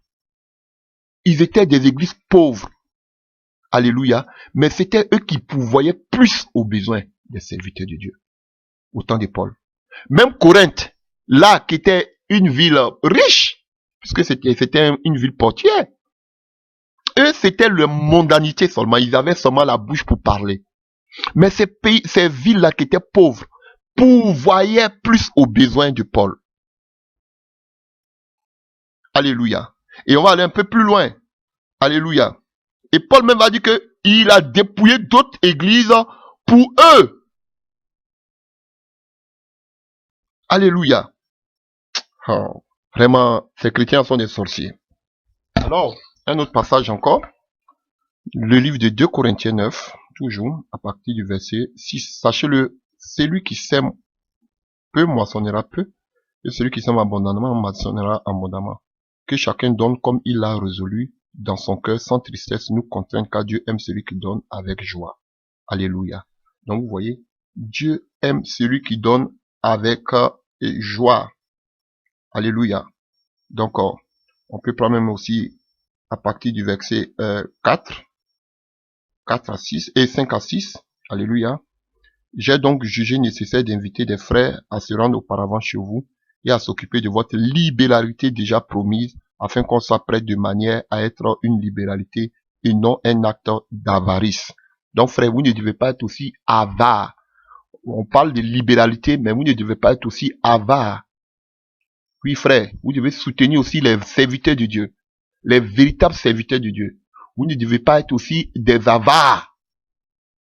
Ils étaient des églises pauvres. Alléluia. Mais c'était eux qui pourvoyaient plus aux besoins des serviteurs de Dieu. Au temps de Paul. Même Corinthe, là, qui était une ville riche, puisque c'était une ville portière. Eux, c'était leur mondanité seulement. Ils avaient seulement la bouche pour parler. Mais ces villes-là qui étaient pauvres, pourvoyaient plus aux besoins de Paul. Alléluia. Et on va aller un peu plus loin. Alléluia. Et Paul même va dire qu'il a dépouillé d'autres églises pour eux. Alléluia. Oh, vraiment, ces chrétiens sont des sorciers. Alors, un autre passage encore. Le livre de 2 Corinthiens 9, toujours, à partir du verset 6. Sachez-le, celui qui sème peu moissonnera peu, et celui qui sème abondamment moissonnera abondamment. Que chacun donne comme il l'a résolu dans son cœur, sans tristesse, nous contraignent, car Dieu aime celui qui donne avec joie. Alléluia. Donc vous voyez, Dieu aime celui qui donne avec joie. Alléluia. Donc on peut prendre même aussi à partir du verset 4 à 6 et 5 à 6. Alléluia. J'ai donc jugé nécessaire d'inviter des frères à se rendre auparavant chez vous et à s'occuper de votre libéralité déjà promise, afin qu'on soit prêt de manière à être une libéralité et non un acte d'avarice. Donc frère, vous ne devez pas être aussi avare. On parle de libéralité, mais vous ne devez pas être aussi avare. Oui frère, vous devez soutenir aussi les serviteurs de Dieu, les véritables serviteurs de Dieu. Vous ne devez pas être aussi des avares.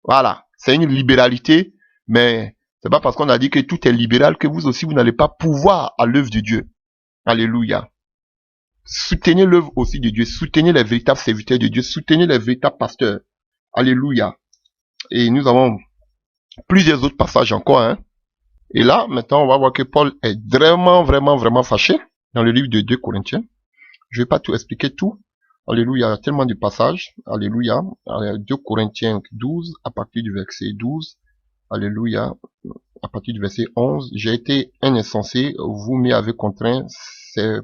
Voilà, c'est une libéralité, mais c'est pas parce qu'on a dit que tout est libéral que vous aussi vous n'allez pas pouvoir à l'œuvre de Dieu. Alléluia. Soutenez l'œuvre aussi de Dieu, soutenez les véritables serviteurs de Dieu, soutenez les véritables pasteurs. Alléluia. Et nous avons plusieurs autres passages encore. Hein. Et là, maintenant, on va voir que Paul est vraiment fâché dans le livre de 2 Corinthiens. Je vais pas tout expliquer tout. Alléluia, il y a tellement de passages. Alléluia. 2 Corinthiens 12, à partir du verset 12. Alléluia. À partir du verset 11. J'ai été un insensé, vous m'y avez contraint. C'est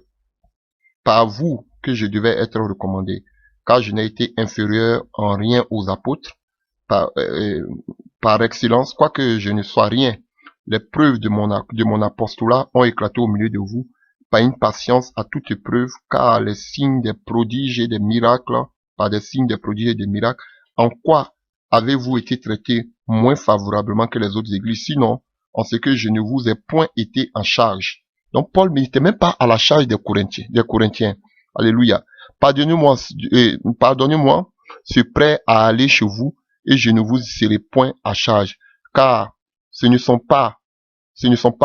par vous que je devais être recommandé. Car je n'ai été inférieur en rien aux apôtres. Par excellence, quoique je ne sois rien. Les preuves de mon apostolat ont éclaté au milieu de vous, par une patience à toute épreuve, car les signes des prodiges et des miracles, par des signes des prodiges et des miracles, en quoi avez-vous été traités moins favorablement que les autres églises, sinon en ce que je ne vous ai point été en charge. Donc Paul n'était même pas à la charge des Corinthiens. Alléluia. Pardonnez-moi, ce prêt à aller chez vous, et je ne vous serai point à charge, car ce ne sont pas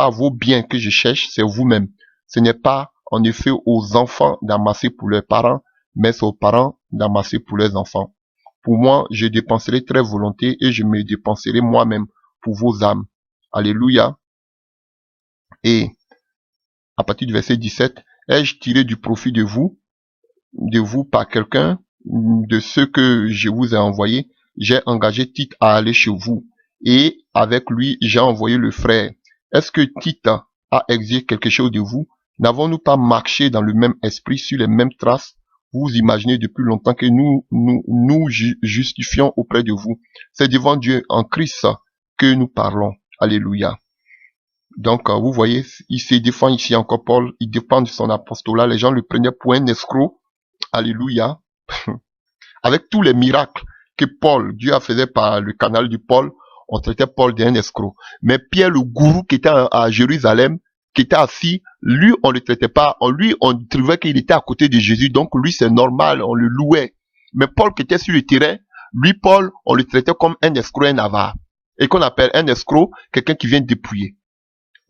vos biens que je cherche, c'est vous-même. Ce n'est pas, en effet, aux enfants d'amasser pour leurs parents, mais c'est aux parents d'amasser pour les enfants. Pour moi, je dépenserai très volontiers et je me dépenserai moi-même pour vos âmes. Alléluia. Et à partir du verset 17, ai-je tiré du profit de vous par quelqu'un de ceux que je vous ai envoyés? J'ai engagé Tite à aller chez vous et avec lui, j'ai envoyé le frère. Est-ce que Tite a exigé quelque chose de vous? N'avons-nous pas marché dans le même esprit, sur les mêmes traces? Vous imaginez depuis longtemps que nous justifions auprès de vous. C'est devant Dieu en Christ que nous parlons. Alléluia. Donc, vous voyez, il se défend ici encore Paul, il défend de son apostolat. Les gens le prenaient pour un escroc. Alléluia. Avec tous les miracles que Paul, Dieu a fait par le canal du Paul, on traitait Paul d'un escroc. Mais Pierre, le gourou qui était à Jérusalem, qui était assis, lui, on ne le traitait pas. Lui, on trouvait qu'il était à côté de Jésus. Donc, lui, c'est normal, on le louait. Mais Paul, qui était sur le terrain, lui, Paul, on le traitait comme un escroc, un avare. Et qu'on appelle un escroc, quelqu'un qui vient dépouiller.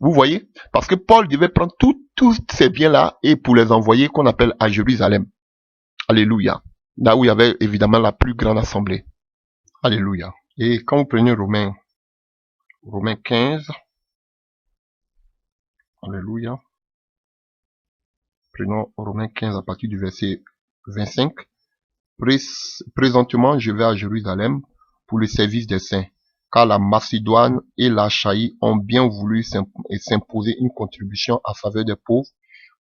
Vous voyez? Parce que Paul devait prendre tous ces biens-là et pour les envoyer, qu'on appelle à Jérusalem. Alléluia. Là où il y avait évidemment la plus grande assemblée. Alléluia. Et quand vous prenez Romains 15, Alléluia. Prenons Romains 15 à partir du verset 25. Présentement, je vais à Jérusalem pour le service des saints, car la Macédoine et l'Achaïe ont bien voulu s'imposer une contribution à faveur des pauvres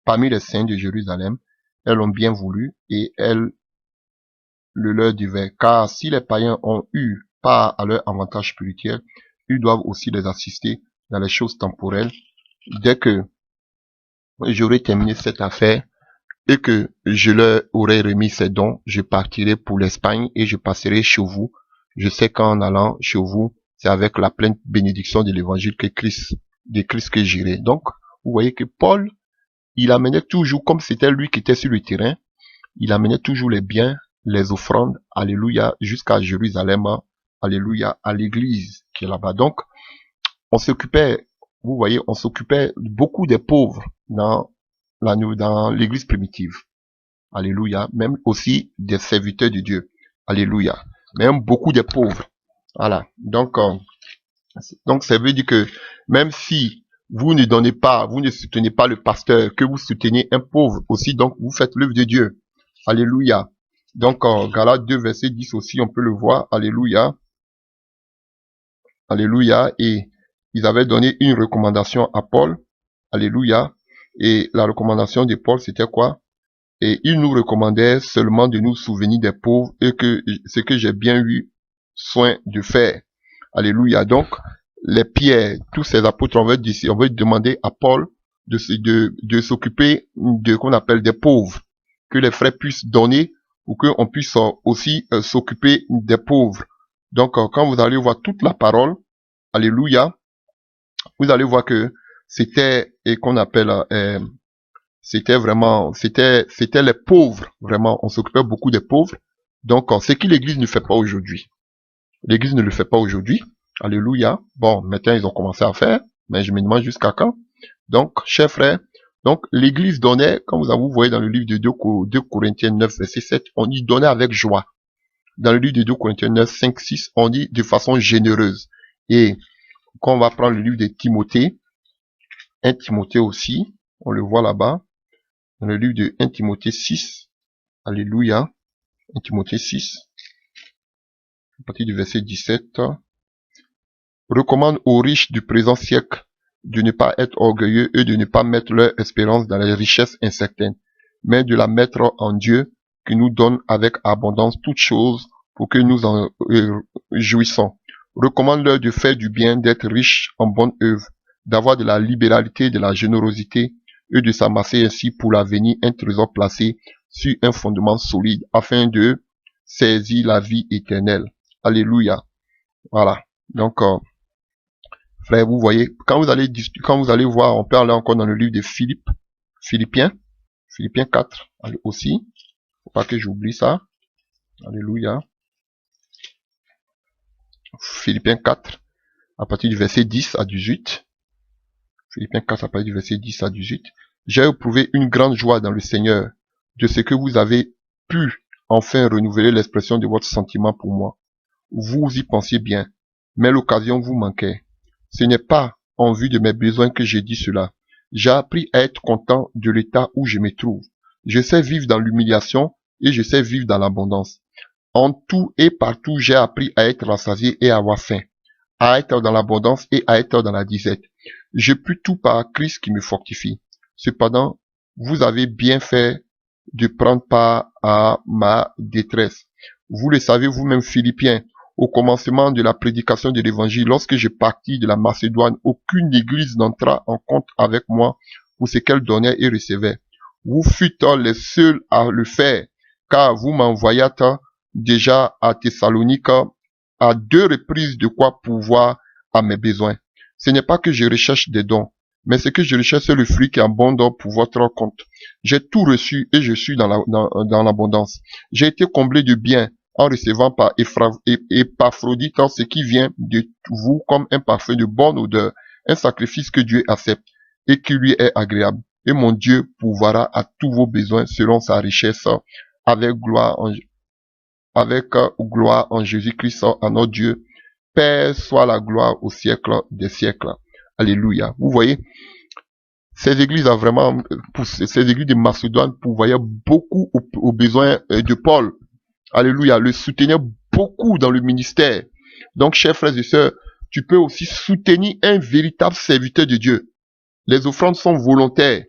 parmi les saints de Jérusalem. Elles ont bien voulu et elles le leur devaient, car si les païens ont eu part à leur avantage spirituel, ils doivent aussi les assister dans les choses temporelles. Dès que j'aurai terminé cette affaire et que je leur aurai remis ces dons, je partirai pour l'Espagne et je passerai chez vous. Je sais qu'en allant chez vous, c'est avec la pleine bénédiction de l'évangile de Christ que j'irai. Donc, vous voyez que Paul, il amenait toujours, comme c'était lui qui était sur le terrain, il amenait toujours les biens, les offrandes, alléluia, jusqu'à Jérusalem, alléluia, à l'église qui est là-bas. Donc, on s'occupait, vous voyez, on s'occupait beaucoup des pauvres dans l'église primitive. Alléluia. Même aussi des serviteurs de Dieu. Alléluia. Même beaucoup des pauvres. Voilà. Donc ça veut dire que même si vous ne donnez pas, vous ne soutenez pas le pasteur, que vous soutenez un pauvre aussi, donc vous faites l'œuvre de Dieu. Alléluia. Donc, Galates 2, verset 10 aussi, on peut le voir. Alléluia. Alléluia. Et ils avaient donné une recommandation à Paul. Alléluia. Et la recommandation de Paul, c'était quoi? Et il nous recommandait seulement de nous souvenir des pauvres et que ce que j'ai bien eu soin de faire. Alléluia. Donc, les pierres, tous ces apôtres, on veut demander à Paul de s'occuper de qu'on appelle des pauvres, que les frères puissent donner ou qu'on puisse aussi s'occuper des pauvres. Donc, quand vous allez voir toute la parole, alléluia, vous allez voir que c'était et qu'on appelle c'était les pauvres, vraiment, on s'occupait beaucoup des pauvres. Donc, ce que l'église ne fait pas aujourd'hui. L'église ne le fait pas aujourd'hui. Alléluia. Bon, maintenant, ils ont commencé à faire, mais je me demande jusqu'à quand. Donc, chers frères, donc, l'église donnait, comme vous voyez dans le livre de 2 Corinthiens 9, verset 7, on y donnait avec joie. Dans le livre de 2 Corinthiens 9, 5, 6, on dit de façon généreuse. Et quand on va prendre le livre de Timothée, 1 Timothée aussi, on le voit là-bas, dans le livre de 1 Timothée 6, alléluia, 1 Timothée 6, à partir du verset 17, recommande aux riches du présent siècle de ne pas être orgueilleux et de ne pas mettre leur espérance dans les richesses incertaines, mais de la mettre en Dieu qui nous donne avec abondance toutes choses pour que nous en jouissons. Recommande-leur de faire du bien, d'être riches en bonne œuvre, d'avoir de la libéralité, de la générosité et de s'amasser ainsi pour l'avenir un trésor placé sur un fondement solide afin de saisir la vie éternelle. Alléluia. Voilà. Donc, frère, vous voyez, quand vous allez voir, on peut aller encore dans le livre de Philippiens 4, aussi. Faut pas que j'oublie ça. Alléluia. Philippiens 4, à partir du verset 10 à 18. Philippiens 4, à partir du verset 10 à 18. J'ai éprouvé une grande joie dans le Seigneur de ce que vous avez pu enfin renouveler l'expression de votre sentiment pour moi. Vous y pensiez bien, mais l'occasion vous manquait. Ce n'est pas en vue de mes besoins que j'ai dit cela. J'ai appris à être content de l'état où je me trouve. Je sais vivre dans l'humiliation et je sais vivre dans l'abondance. En tout et partout, j'ai appris à être rassasié et à avoir faim, à être dans l'abondance et à être dans la disette. Je puis tout par Christ qui me fortifie. Cependant, vous avez bien fait de prendre part à ma détresse. Vous le savez vous-même, Philippiens, au commencement de la prédication de l'évangile, lorsque je partis de la Macédoine, aucune église n'entra en compte avec moi pour ce qu'elle donnait et recevait. Vous fûtes les seuls à le faire, car vous m'envoyâtes déjà à Thessalonique à 2 reprises de quoi pourvoir à mes besoins. Ce n'est pas que je recherche des dons, mais ce que je recherche, c'est le fruit qui abonde pour votre compte. J'ai tout reçu et je suis dans l'abondance. J'ai été comblé de bien en recevant par Épaphrodite ce qui vient de vous comme un parfum de bonne odeur, un sacrifice que Dieu accepte et qui lui est agréable. Et mon Dieu pourvoira à tous vos besoins selon sa richesse avec gloire en Jésus-Christ, à notre Dieu. Père soit la gloire au siècle des siècles. Alléluia. Vous voyez, ces églises ces églises de Macédoine pourvoyaient beaucoup aux besoins de Paul. Alléluia. Le soutenaient beaucoup dans le ministère. Donc, chers frères et sœurs, tu peux aussi soutenir un véritable serviteur de Dieu. Les offrandes sont volontaires.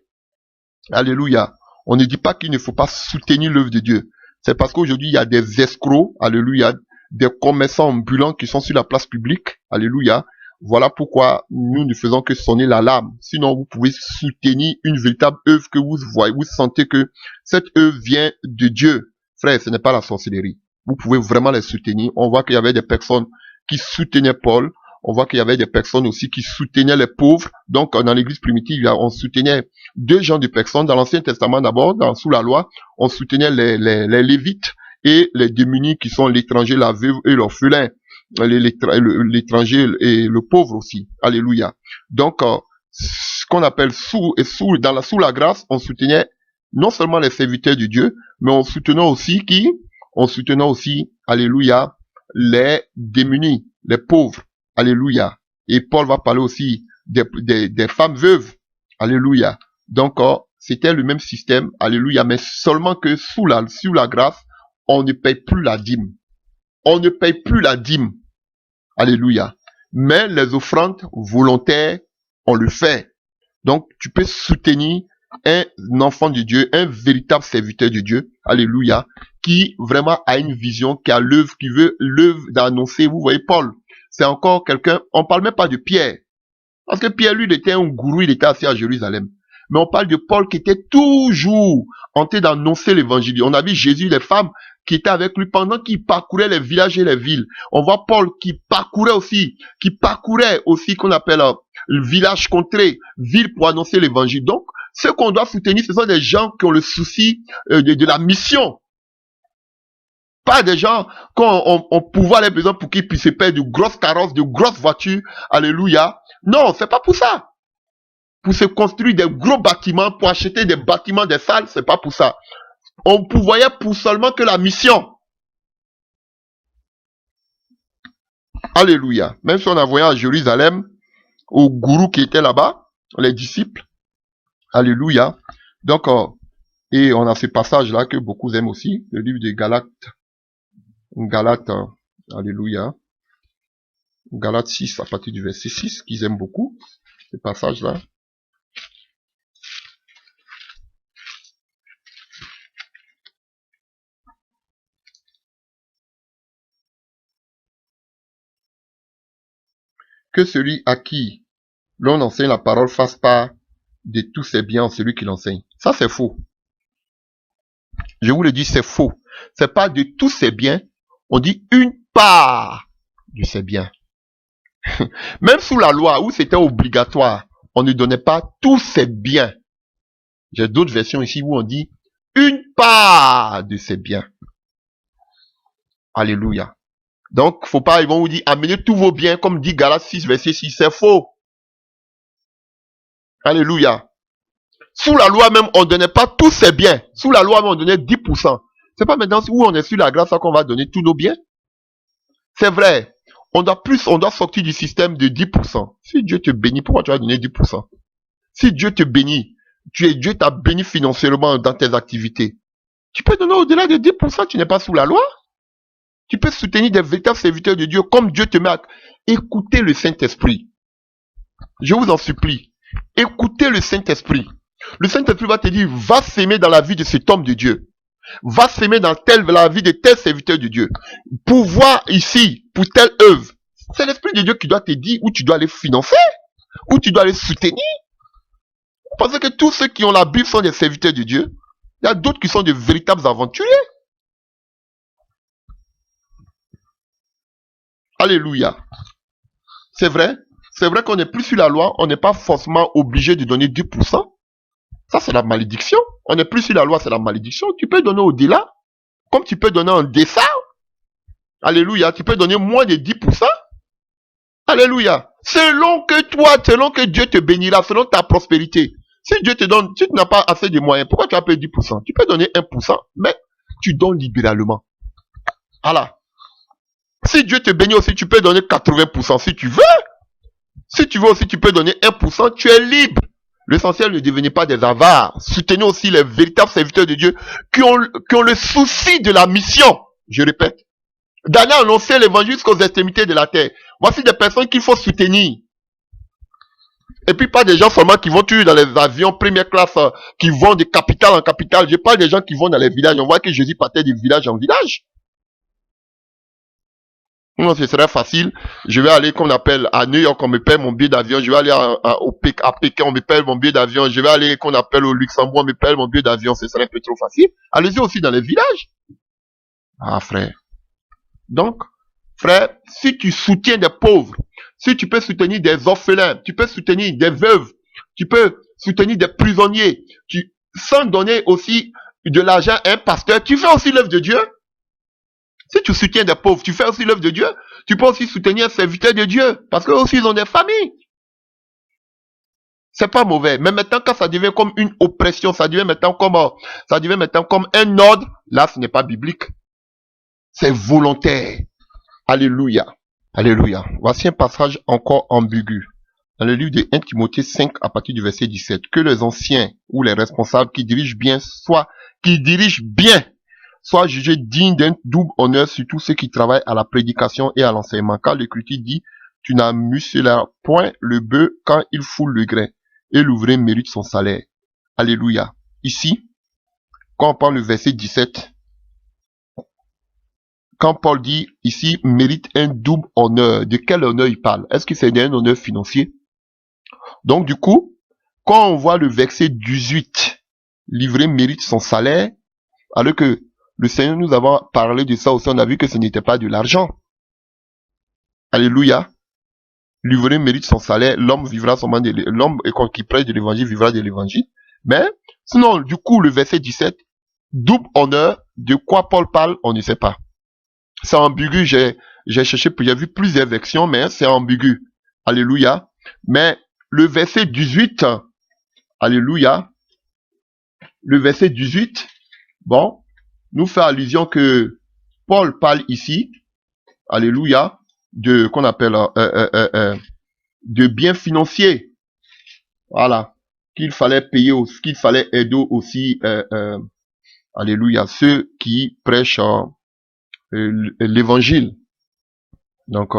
Alléluia. On ne dit pas qu'il ne faut pas soutenir l'œuvre de Dieu. C'est parce qu'aujourd'hui, il y a des escrocs, alléluia, des commerçants ambulants qui sont sur la place publique, alléluia. Voilà pourquoi nous ne faisons que sonner l'alarme. Sinon, vous pouvez soutenir une véritable œuvre que vous voyez, vous sentez que cette œuvre vient de Dieu. Frère, ce n'est pas la sorcellerie. Vous pouvez vraiment les soutenir. On voit qu'il y avait des personnes qui soutenaient Paul. On voit qu'il y avait des personnes aussi qui soutenaient les pauvres. Donc, dans l'église primitive, on soutenait 2 genres de personnes. Dans l'Ancien Testament, d'abord, sous la loi, on soutenait les Lévites et les démunis qui sont l'étranger, la veuve et l'orphelin. L'étranger et le pauvre aussi. Alléluia. Donc, ce qu'on appelle sous la grâce, on soutenait non seulement les serviteurs de Dieu, mais on soutenait aussi alléluia, les démunis, les pauvres. Alléluia. Et Paul va parler aussi des femmes veuves. Alléluia. Donc, c'était le même système. Alléluia. Mais seulement que sous la grâce, on ne paye plus la dîme. On ne paye plus la dîme. Alléluia. Mais les offrandes volontaires, on le fait. Donc, tu peux soutenir un enfant de Dieu, un véritable serviteur de Dieu. Alléluia. Qui vraiment a une vision, qui a l'œuvre, qui veut l'œuvre d'annoncer. Vous voyez, Paul, c'est encore quelqu'un, on parle même pas de Pierre. Parce que Pierre, lui, il était un gourou, il était assis à Jérusalem. Mais on parle de Paul qui était toujours en train d'annoncer l'évangile. On a vu Jésus, les femmes qui étaient avec lui pendant qu'il parcourait les villages et les villes. On voit Paul qui parcourait aussi qu'on appelle le village contré, ville pour annoncer l'évangile. Donc, ce qu'on doit soutenir, ce sont des gens qui ont le souci de la mission. Pas des gens qu'on pouvoir les besoins pour qu'ils puissent se payer de grosses carrosses, de grosses voitures. Alléluia. Non, c'est pas pour ça. Pour se construire des gros bâtiments, pour acheter des bâtiments, des salles, c'est pas pour ça. On pourvoyait pour seulement que la mission. Alléluia. Même si on a voyé à Jérusalem, au gourou qui était là-bas, les disciples. Alléluia. Donc, et on a ce passage-là que beaucoup aiment aussi, le livre de Galates, alléluia. Galates 6, à partir du verset 6, qu'ils aiment beaucoup, ce passage-là. Que celui à qui l'on enseigne la parole fasse part de tous ses biens en celui qui l'enseigne. Ça, c'est faux. Je vous le dis, c'est faux. C'est pas de tous ses biens, on dit une part de ses biens. Même sous la loi, où c'était obligatoire, on ne donnait pas tous ses biens. J'ai d'autres versions ici où on dit une part de ses biens. Alléluia. Donc, faut pas, ils vont vous dire, amenez tous vos biens, comme dit Galates 6, verset 6. C'est faux. Alléluia. Sous la loi même, on ne donnait pas tous ses biens. Sous la loi même, on donnait 10%. C'est pas maintenant où on est sur la grâce qu'on va donner tous nos biens. C'est vrai. On doit sortir du système de 10%. Si Dieu te bénit, pourquoi tu vas donner 10%? Si Dieu te bénit, Dieu t'a béni financièrement dans tes activités. Tu peux donner au-delà de 10%, tu n'es pas sous la loi. Tu peux soutenir des véritables serviteurs de Dieu comme Dieu te met à écouter le Saint-Esprit. Je vous en supplie. Écoutez le Saint-Esprit. Le Saint-Esprit va te dire, va s'aimer dans la vie de cet homme de Dieu. Va s'aimer dans la vie de tel serviteur de Dieu. Pouvoir ici, pour telle œuvre. C'est l'Esprit de Dieu qui doit te dire où tu dois aller financer, où tu dois aller soutenir. Parce que tous ceux qui ont la Bible sont des serviteurs de Dieu. Il y a d'autres qui sont de véritables aventuriers. Alléluia. C'est vrai. C'est vrai qu'on n'est plus sur la loi. On n'est pas forcément obligé de donner 10%. Ça, c'est la malédiction. On n'est plus sur la loi, c'est la malédiction. Tu peux donner au-delà. Comme tu peux donner en dessin. Alléluia. Tu peux donner moins de 10%. Alléluia. Selon que Dieu te bénira, selon ta prospérité. Si Dieu te donne, si tu n'as pas assez de moyens, pourquoi tu as payé 10%? Tu peux donner 1%, mais tu donnes libéralement. Voilà. Si Dieu te bénit aussi, tu peux donner 80% si tu veux. Si tu veux aussi, tu peux donner 1%, tu es libre. L'essentiel, ne devenez pas des avares. Soutenez aussi les véritables serviteurs de Dieu qui ont le souci de la mission. Je répète. D'aller annoncer l'évangile jusqu'aux extrémités de la terre. Voici des personnes qu'il faut soutenir. Et puis pas des gens seulement qui vont tuer dans les avions première classe, qui vont de capitale en capitale. Je parle des gens qui vont dans les villages. On voit que Jésus partait de village en village. Non, ce serait facile. Je vais aller, qu'on appelle, à New York, on me paye mon billet d'avion. Je vais aller à Pékin, on me paye mon billet d'avion. Je vais aller, qu'on appelle, au Luxembourg, on me paye mon billet d'avion. Ce serait un peu trop facile. Allez-y aussi dans les villages. Ah, frère. Donc, frère, si tu soutiens des pauvres, si tu peux soutenir des orphelins, tu peux soutenir des veuves, tu peux soutenir des prisonniers, sans donner aussi de l'argent à un pasteur, tu fais aussi l'œuvre de Dieu. Si tu soutiens des pauvres, tu fais aussi l'œuvre de Dieu. Tu peux aussi soutenir un serviteur de Dieu, parce qu'eux aussi ils ont des familles. C'est pas mauvais. Mais maintenant, quand ça devient comme une oppression, ça devient maintenant comme un ordre, là, ce n'est pas biblique. C'est volontaire. Alléluia. Alléluia. Voici un passage encore ambigu. Dans le livre de 1 Timothée 5, à partir du verset 17. Que les anciens ou les responsables qui dirigent bien soient jugés dignes d'un double honneur, surtout ceux qui travaillent à la prédication et à l'enseignement. Car l'Écriture dit, tu n'as muselé point le bœuf quand il foule le grain, et l'ouvrier mérite son salaire. Alléluia. Ici, quand on parle du verset 17, quand Paul dit ici, mérite un double honneur, de quel honneur il parle? Est-ce que c'est d'un honneur financier? Donc du coup, quand on voit le verset 18, l'ouvrier mérite son salaire, alors que le Seigneur nous a parlé de ça aussi, on a vu que ce n'était pas de l'argent. Alléluia. L'ouvrier mérite son salaire, l'homme qui prêche de l'évangile vivra de l'évangile. Mais, sinon, du coup, le verset 17, double honneur, de quoi Paul parle, on ne sait pas. C'est ambigu, j'ai vu plusieurs versions, mais c'est ambigu. Alléluia. Mais, le verset 18, alléluia. Le verset 18, bon, nous fait allusion que Paul parle ici, alléluia, qu'on appelle, de biens financiers. Voilà. Qu'il fallait payer, qu'il fallait aider aussi, alléluia, ceux qui prêchent l'évangile. Donc,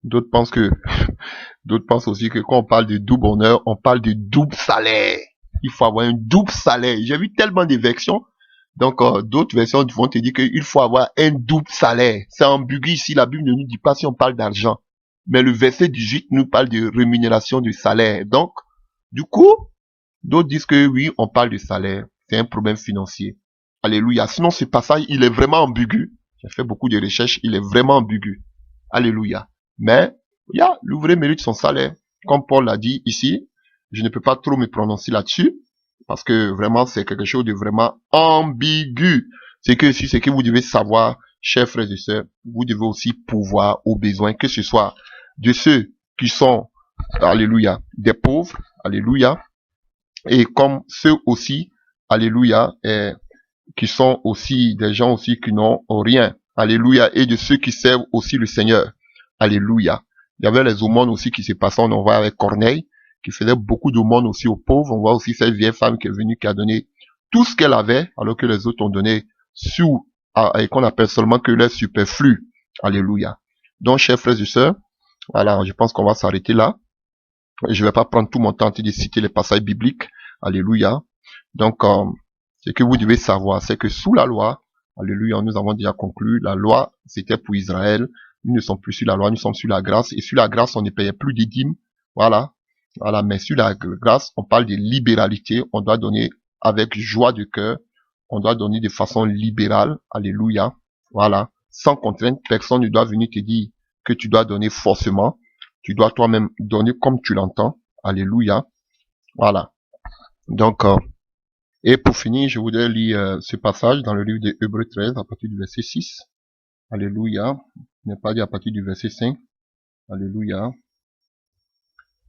d'autres pensent aussi que quand on parle de double honneur, on parle de double salaire. Il faut avoir un double salaire. J'ai vu tellement de versions. Donc, d'autres versions vont te dire qu'il faut avoir un double salaire. C'est ambigu ici. La Bible ne nous dit pas si on parle d'argent. Mais le verset 18 nous parle de rémunération du salaire. Donc, du coup, d'autres disent que oui, on parle de salaire. C'est un problème financier. Alléluia. Sinon, ce passage, il est vraiment ambigu. J'ai fait beaucoup de recherches. Il est vraiment ambigu. Alléluia. Mais, l'ouvrier mérite son salaire. Comme Paul l'a dit ici, je ne peux pas trop me prononcer là-dessus. Parce que vraiment, c'est quelque chose de vraiment ambigu. C'est que vous devez savoir, chers frères et sœurs, vous devez aussi pouvoir aux besoins, que ce soit de ceux qui sont, alléluia, des pauvres, alléluia, et comme ceux aussi, alléluia, qui sont aussi des gens aussi qui n'ont rien. Alléluia. Et de ceux qui servent aussi le Seigneur. Alléluia. Il y avait les aumônes aussi qui se passaient. On voit avec Corneille, qui faisait beaucoup d'aumônes aussi aux pauvres. On voit aussi cette vieille femme qui est venue, qui a donné tout ce qu'elle avait, alors que les autres ont donné sous, et qu'on appelle seulement que les superflu. Alléluia. Donc, chers frères et sœurs, voilà, je pense qu'on va s'arrêter là. Je vais pas prendre tout mon temps de citer les passages bibliques. Alléluia. Donc, ce que vous devez savoir, c'est que sous la loi, alléluia, nous avons déjà conclu, la loi, c'était pour Israël. Nous ne sommes plus sur la loi, nous sommes sur la grâce. Et sur la grâce, on ne payait plus des dîmes. Voilà. Voilà. Mais sur la grâce, on parle de libéralité. On doit donner avec joie de cœur. On doit donner de façon libérale. Alléluia. Voilà. Sans contrainte. Personne ne doit venir te dire que tu dois donner forcément. Tu dois toi-même donner comme tu l'entends. Alléluia. Voilà. Donc, et pour finir, je voudrais lire ce passage dans le livre de Hébreux 13 à partir du verset 6. Alléluia. Il n'est pas dit à partir du verset 5. Alléluia.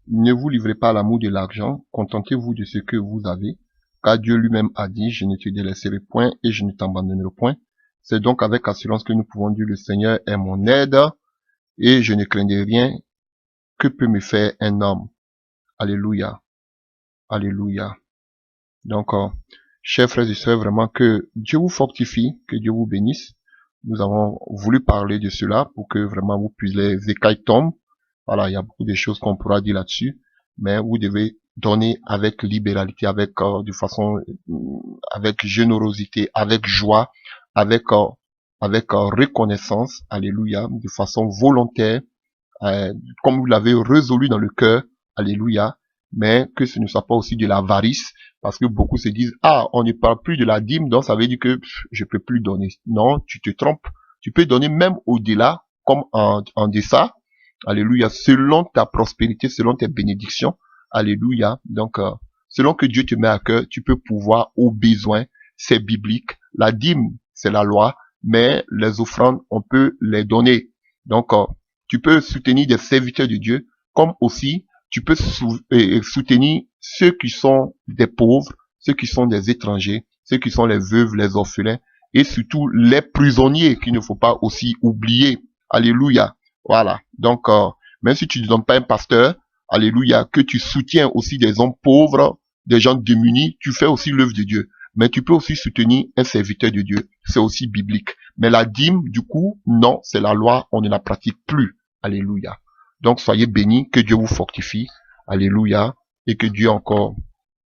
Ne vous livrez pas à l'amour de l'argent, contentez-vous de ce que vous avez, car Dieu lui-même a dit, je ne te délaisserai point et je ne t'abandonnerai point. C'est donc avec assurance que nous pouvons dire, le Seigneur est mon aide et je ne craindrai rien. Que peut me faire un homme? Alléluia. Alléluia. Donc, chers frères et sœurs, vraiment que Dieu vous fortifie, que Dieu vous bénisse. Nous avons voulu parler de cela pour que vraiment vous puissiez, les écailles tombent. Voilà, il y a beaucoup de choses qu'on pourra dire là-dessus, mais vous devez donner avec libéralité, avec de façon, avec générosité, avec joie, avec reconnaissance, alléluia, de façon volontaire, comme vous l'avez résolu dans le cœur, alléluia, mais que ce ne soit pas aussi de l'avarice, parce que beaucoup se disent, ah, on ne parle plus de la dîme, donc ça veut dire que je peux plus donner. Non, tu te trompes. Tu peux donner même au-delà, comme en deçà, alléluia, selon ta prospérité, selon tes bénédictions, alléluia. Donc, selon que Dieu te met à cœur, tu peux pouvoir aux besoins, c'est biblique. La dîme, c'est la loi, mais les offrandes, on peut les donner. Donc, tu peux soutenir des serviteurs de Dieu, comme aussi tu peux soutenir ceux qui sont des pauvres, ceux qui sont des étrangers, ceux qui sont les veuves, les orphelins, et surtout les prisonniers qu'il ne faut pas aussi oublier. Alléluia. Voilà. Donc, même si tu ne donnes pas un pasteur, alléluia, que tu soutiens aussi des hommes pauvres, des gens démunis, tu fais aussi l'œuvre de Dieu. Mais tu peux aussi soutenir un serviteur de Dieu. C'est aussi biblique. Mais la dîme, du coup, non, c'est la loi, on ne la pratique plus. Alléluia. Donc, soyez bénis, que Dieu vous fortifie. Alléluia. Et que Dieu encore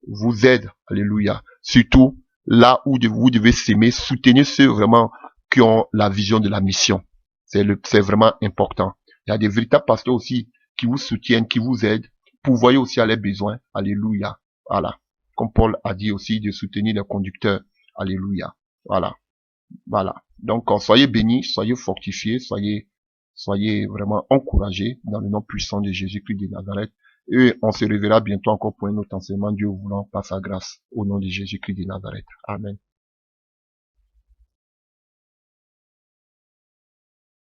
vous aide. Alléluia. Surtout, là où vous devez s'aimer, soutenez ceux vraiment qui ont la vision de la mission. C'est vraiment important. Il y a des véritables pasteurs aussi qui vous soutiennent, qui vous aident. Pourvoyez aussi à leurs besoins. Alléluia. Voilà. Comme Paul a dit aussi de soutenir les conducteurs. Alléluia. Voilà. Voilà. Donc, soyez bénis, soyez fortifiés, soyez vraiment encouragés dans le nom puissant de Jésus-Christ de Nazareth. Et on se reverra bientôt encore pour un autre enseignement, Dieu voulant, par sa grâce, au nom de Jésus-Christ de Nazareth. Amen.